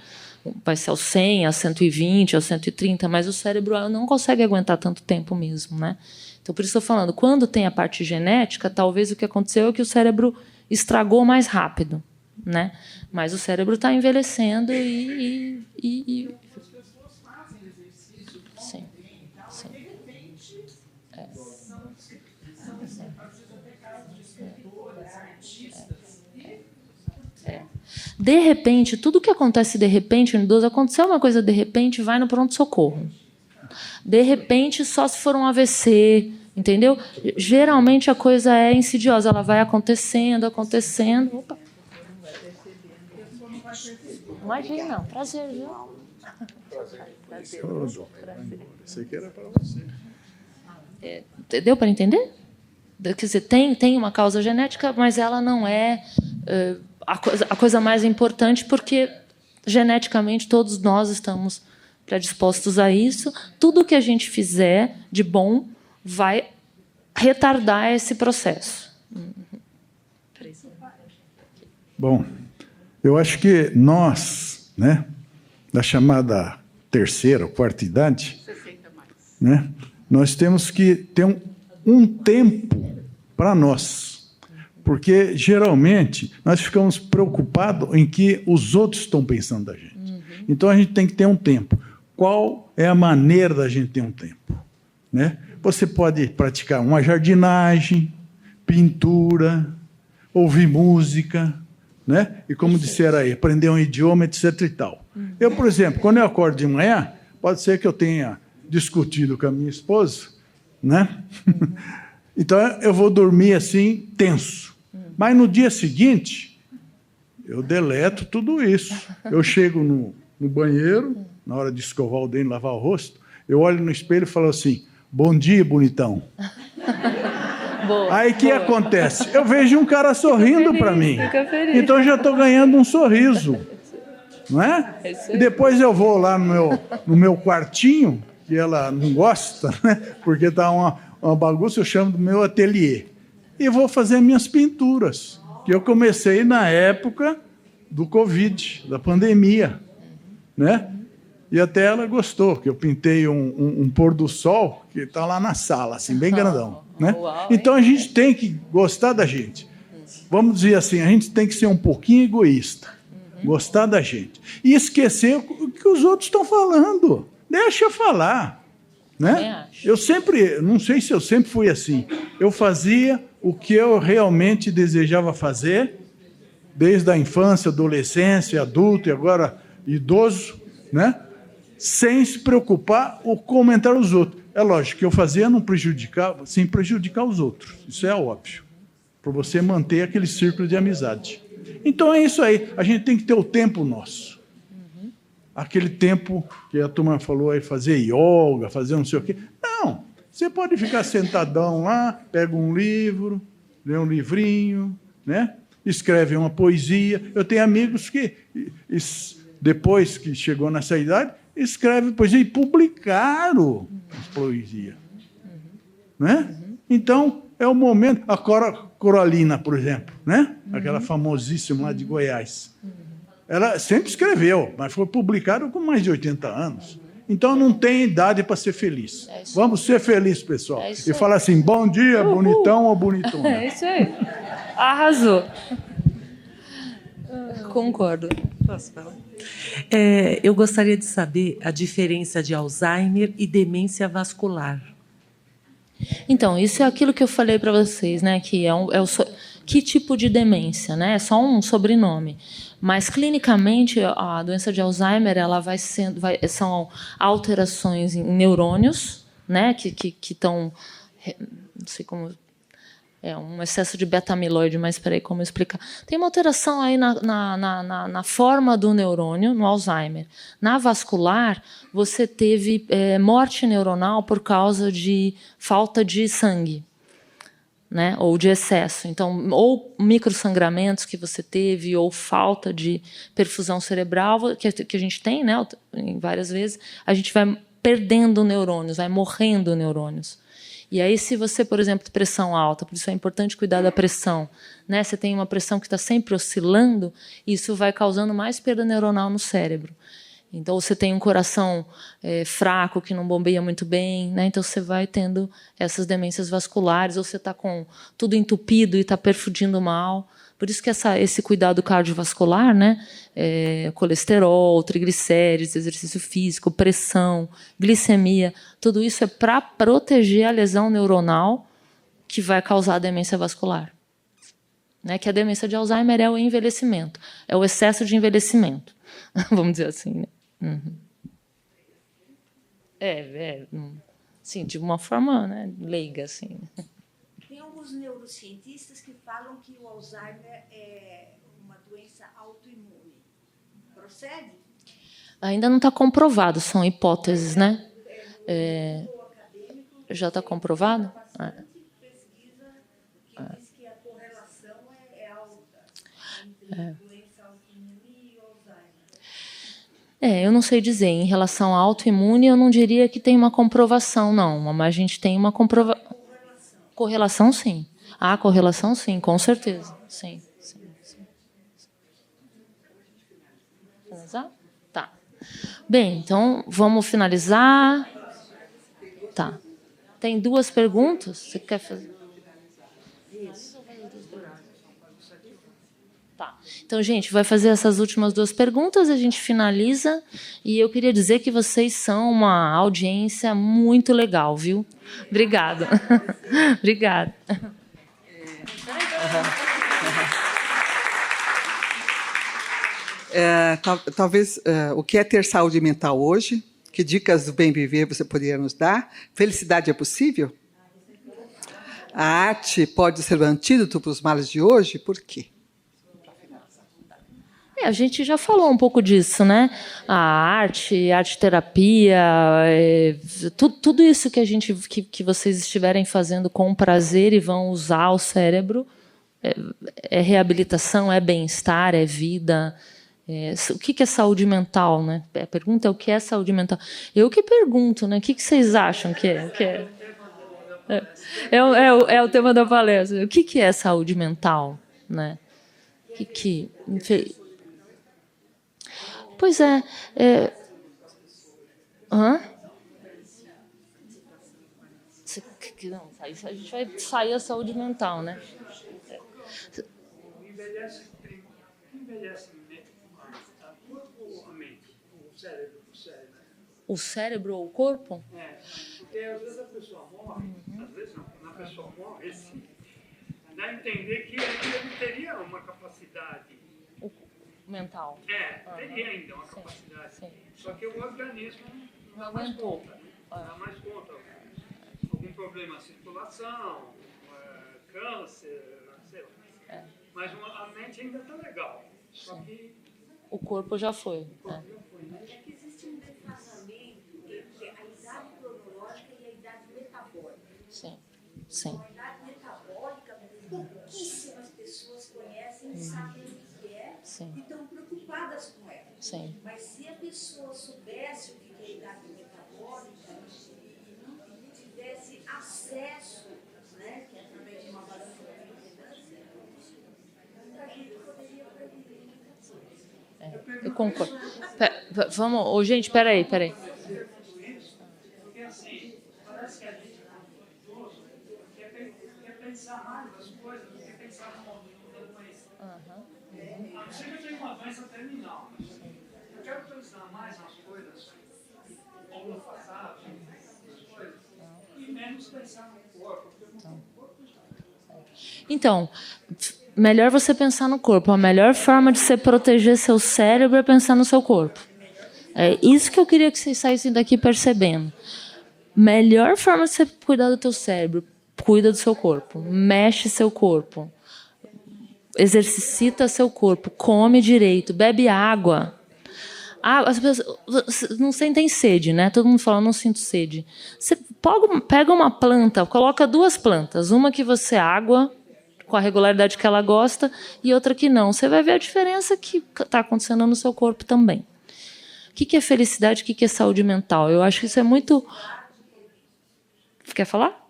Vai ser aos 100, aos 120, aos 130, mas o cérebro não consegue aguentar tanto tempo mesmo, né? Então, por isso estou falando, quando tem a parte genética, talvez o que aconteceu é que o cérebro estragou mais rápido, né? Mas o cérebro está envelhecendo e as pessoas fazem exercício, sim. De repente, são às vezes até casos de escritores, artistas. De repente, tudo que acontece de repente no idoso, aconteceu uma coisa de repente, vai no pronto-socorro. De repente, só se for um AVC, entendeu? Geralmente a coisa é insidiosa, ela vai acontecendo. Opa. Imagina, prazer, viu? Prazer. Isso aqui era para você. Deu para entender? Quer dizer, tem uma causa genética, mas ela não é a coisa mais importante, porque geneticamente todos nós estamos predispostos a isso. Tudo que a gente fizer de bom vai retardar esse processo. Bom, eu acho que nós, né, da chamada terceira ou quarta idade, né, nós temos que ter um tempo para nós, porque geralmente nós ficamos preocupados em que os outros estão pensando da gente. Então a gente tem que ter um tempo. Qual é a maneira da gente ter um tempo, né? Você pode praticar uma jardinagem, pintura, ouvir música, né? E como disseram aí, aprender um idioma, etc. e tal. Eu, por exemplo, quando eu acordo de manhã, pode ser que eu tenha discutido com a minha esposa, né? Então eu vou dormir assim, tenso. Mas no dia seguinte, eu deleto tudo isso. Eu chego no banheiro, na hora de escovar o dente, lavar o rosto, eu olho no espelho e falo assim: bom dia, bonitão. Boa, aí o que acontece? Eu vejo um cara sorrindo para mim. Então eu já estou ganhando um sorriso. Não é? E depois eu vou lá no meu quartinho, que ela não gosta, né? Porque está uma bagunça, eu chamo do meu ateliê. E vou fazer minhas pinturas, que eu comecei na época do Covid, da pandemia, né? E até ela gostou, que eu pintei um pôr do sol que está lá na sala, assim, bem grandão, né? Então a gente tem que gostar da gente. Vamos dizer assim, a gente tem que ser um pouquinho egoísta, gostar da gente e esquecer o que os outros estão falando. Deixa eu falar, né? Eu sempre, não sei se eu sempre fui assim. Eu fazia o que eu realmente desejava fazer, desde a infância, adolescência, adulto e agora idoso, né? Sem se preocupar ou comentar os outros. É lógico que eu fazia não prejudicava, sem prejudicar os outros. Isso é óbvio, para você manter aquele círculo de amizade. Então é isso aí. A gente tem que ter o tempo nosso. Aquele tempo que a turma falou aí, fazer yoga, fazer não sei o quê. Não, você pode ficar sentadão lá, pega um livro, lê um livrinho, né? Escreve uma poesia. Eu tenho amigos que, depois que chegou nessa idade, escrevem poesia e publicaram as poesias. Né? Então, é o momento. A Coralina, por exemplo, né? Aquela famosíssima lá de Goiás. Ela sempre escreveu, mas foi publicada com mais de 80 anos. Então, não tem idade para ser feliz. Vamos ser felizes, pessoal. E falar assim, bom dia, bonitão ou bonitona. É isso aí. Arrasou. Concordo. Posso falar? Eu gostaria de saber a diferença de Alzheimer e demência vascular. Então, isso é aquilo que eu falei para vocês, né? Que que tipo de demência, né? É só um sobrenome. Mas, clinicamente, a doença de Alzheimer ela são alterações em neurônios, né? Que estão... Não sei como... É um excesso de beta-amiloide, mas espera aí, como explicar? Tem uma alteração aí na forma do neurônio, no Alzheimer. Na vascular, você teve morte neuronal por causa de falta de sangue, né? Ou de excesso. Então, ou microsangramentos que você teve, ou falta de perfusão cerebral, que a gente tem, né? Várias vezes, a gente vai perdendo neurônios, vai morrendo neurônios. E aí, se você, por exemplo, tem pressão alta, por isso é importante cuidar da pressão, né? Você tem uma pressão que está sempre oscilando, isso vai causando mais perda neuronal no cérebro. Então, você tem um coração fraco, que não bombeia muito bem, né? Então você vai tendo essas demências vasculares, ou você está com tudo entupido e está perfundindo mal. Por isso que esse cuidado cardiovascular, né? Colesterol, triglicéridos, exercício físico, pressão, glicemia, tudo isso é para proteger a lesão neuronal que vai causar a demência vascular. né? Que a demência de Alzheimer é o envelhecimento, é o excesso de envelhecimento, vamos dizer assim, né? Uhum. Sim, de uma forma, né, leiga, assim. Tem alguns neurocientistas que falam que o Alzheimer é uma doença autoimune. Procede? Ainda não está comprovado, são hipóteses, né? Já está comprovado? Pesquisa que diz que a correlação é alta entre doença autoimune e Alzheimer. Eu não sei dizer. Em relação à autoimune, eu não diria que tem uma comprovação, não. Mas a gente tem uma comprovação. Correlação, sim. Correlação, sim, com certeza. Sim. Finalizar? Tá. Bem, então, vamos finalizar. Tá. Tem 2 perguntas? Você quer fazer? Isso. Tá. Então, gente, vai fazer essas últimas 2 perguntas, a gente finaliza. E eu queria dizer que vocês são uma audiência muito legal, viu? Obrigada. Obrigada. Talvez o que é ter saúde mental hoje? Que dicas do bem viver você poderia nos dar? Felicidade é possível? A arte pode ser o antídoto para os males de hoje? Por quê? A gente já falou um pouco disso, né? A arte-terapia, tudo isso que vocês estiverem fazendo com prazer e vão usar o cérebro, é reabilitação, é bem-estar, é vida. O que é saúde mental, né? A pergunta é o que é saúde mental. Eu que pergunto, né? O que vocês acham que é? É o tema da palestra. O que é saúde mental, né? Pois é. Não, a gente vai sair a saúde mental, né? Envelhece o corpo ou a mente? O cérebro? O cérebro ou o corpo? Porque às vezes a pessoa morre, às vezes não, quando a pessoa morre, dá a entender que ele teria uma capacidade mental. Teria ainda uma capacidade. Sim. Só que o organismo não aguentou. Conta, né? Não dá mais conta. Algum problema na circulação, câncer, sei lá. Mas a mente ainda está legal. Só que o corpo já foi. É que existe um defasamento entre a idade cronológica e a idade metabólica. Sim. A idade metabólica, pouquíssimas pessoas conhecem e sabem o que é e estão preocupadas com ela. Sim. Mas se a pessoa soubesse o que é a idade metabólica e não tivesse acesso, né, que é através de uma balança de impedância, muita gente poderia prevenir. Eu concordo. Vamos, gente, espera aí. Porque assim, parece que a gente idoso quer pensar mais nas coisas do que pensar na doença. A não ser que eu tenha uma doença terminal. Eu quero pensar mais nas coisas, ou no passado, nas coisas, e menos pensar no corpo, porque o corpo já... Então, melhor você pensar no corpo. A melhor forma de você proteger seu cérebro é pensar no seu corpo. É isso que eu queria que vocês saíssem daqui percebendo. Melhor forma de você cuidar do teu cérebro, cuida do seu corpo. Mexe seu corpo. Exercita seu corpo. Come direito. Bebe água. As pessoas não sentem sede, né? Todo mundo fala, não sinto sede. Você pega uma planta, coloca 2 plantas. Uma que você água com a regularidade que ela gosta e outra que não. Você vai ver a diferença que está acontecendo no seu corpo também. O que é felicidade? O que é saúde mental? Eu acho que isso é muito... Quer falar?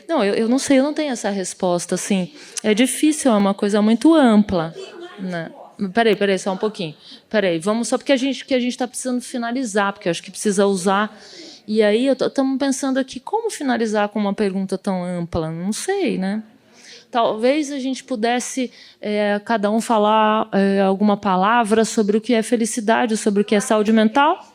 Não, eu não sei, eu não tenho essa resposta. Assim, é difícil, é uma coisa muito ampla, né? Peraí, só um pouquinho. Vamos só porque a gente está precisando finalizar, porque eu acho que precisa usar. E aí estamos pensando aqui como finalizar com uma pergunta tão ampla. Não sei, né? Talvez a gente pudesse cada um falar alguma palavra sobre o que é felicidade, sobre o que é saúde mental.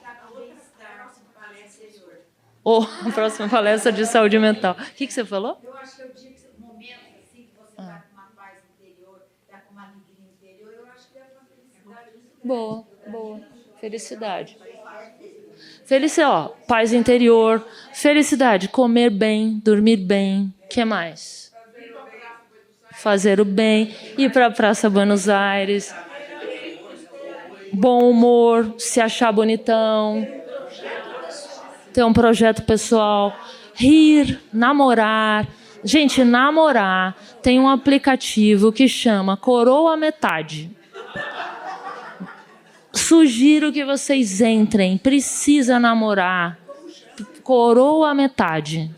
Ou a próxima palestra de saúde mental. O que você falou? Eu acho que é o dia que momento assim que você está com uma paz interior. Boa, boa. Felicidade. Felicidade, ó, paz interior, felicidade, comer bem, dormir bem. O que mais? Fazer o bem, ir para a Praça Buenos Aires. Bom humor, se achar bonitão. Ter um projeto pessoal. Rir, namorar. Gente, namorar. Tem um aplicativo que chama Coroa Metade. Sugiro que vocês entrem. Precisa namorar. Coroa Metade.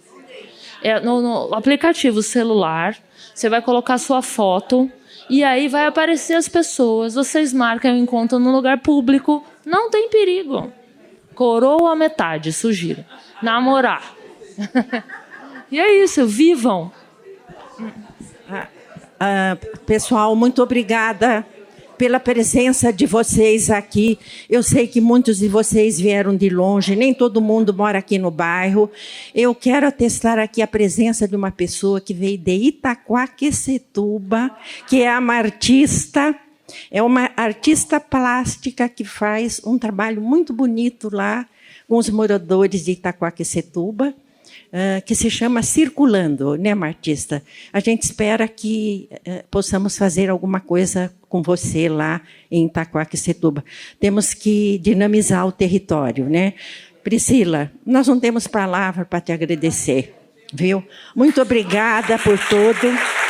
É no aplicativo celular. Você vai colocar sua foto e aí vai aparecer as pessoas. Vocês marcam o encontro num lugar público. Não tem perigo. Coroa Metade, sugiro. Namorar. E é isso, vivam. Pessoal, muito obrigada pela presença de vocês aqui. Eu sei que muitos de vocês vieram de longe, nem todo mundo mora aqui no bairro. Eu quero atestar aqui a presença de uma pessoa que veio de Itaquaquecetuba, que é uma artista plástica que faz um trabalho muito bonito lá com os moradores de Itaquaquecetuba, que se chama Circulando, né, uma artista? A gente espera que possamos fazer alguma coisa com você lá em Itaquaquecetuba. Temos que dinamizar o território, né? Priscila, nós não temos palavra para te agradecer, viu? Muito obrigada por tudo.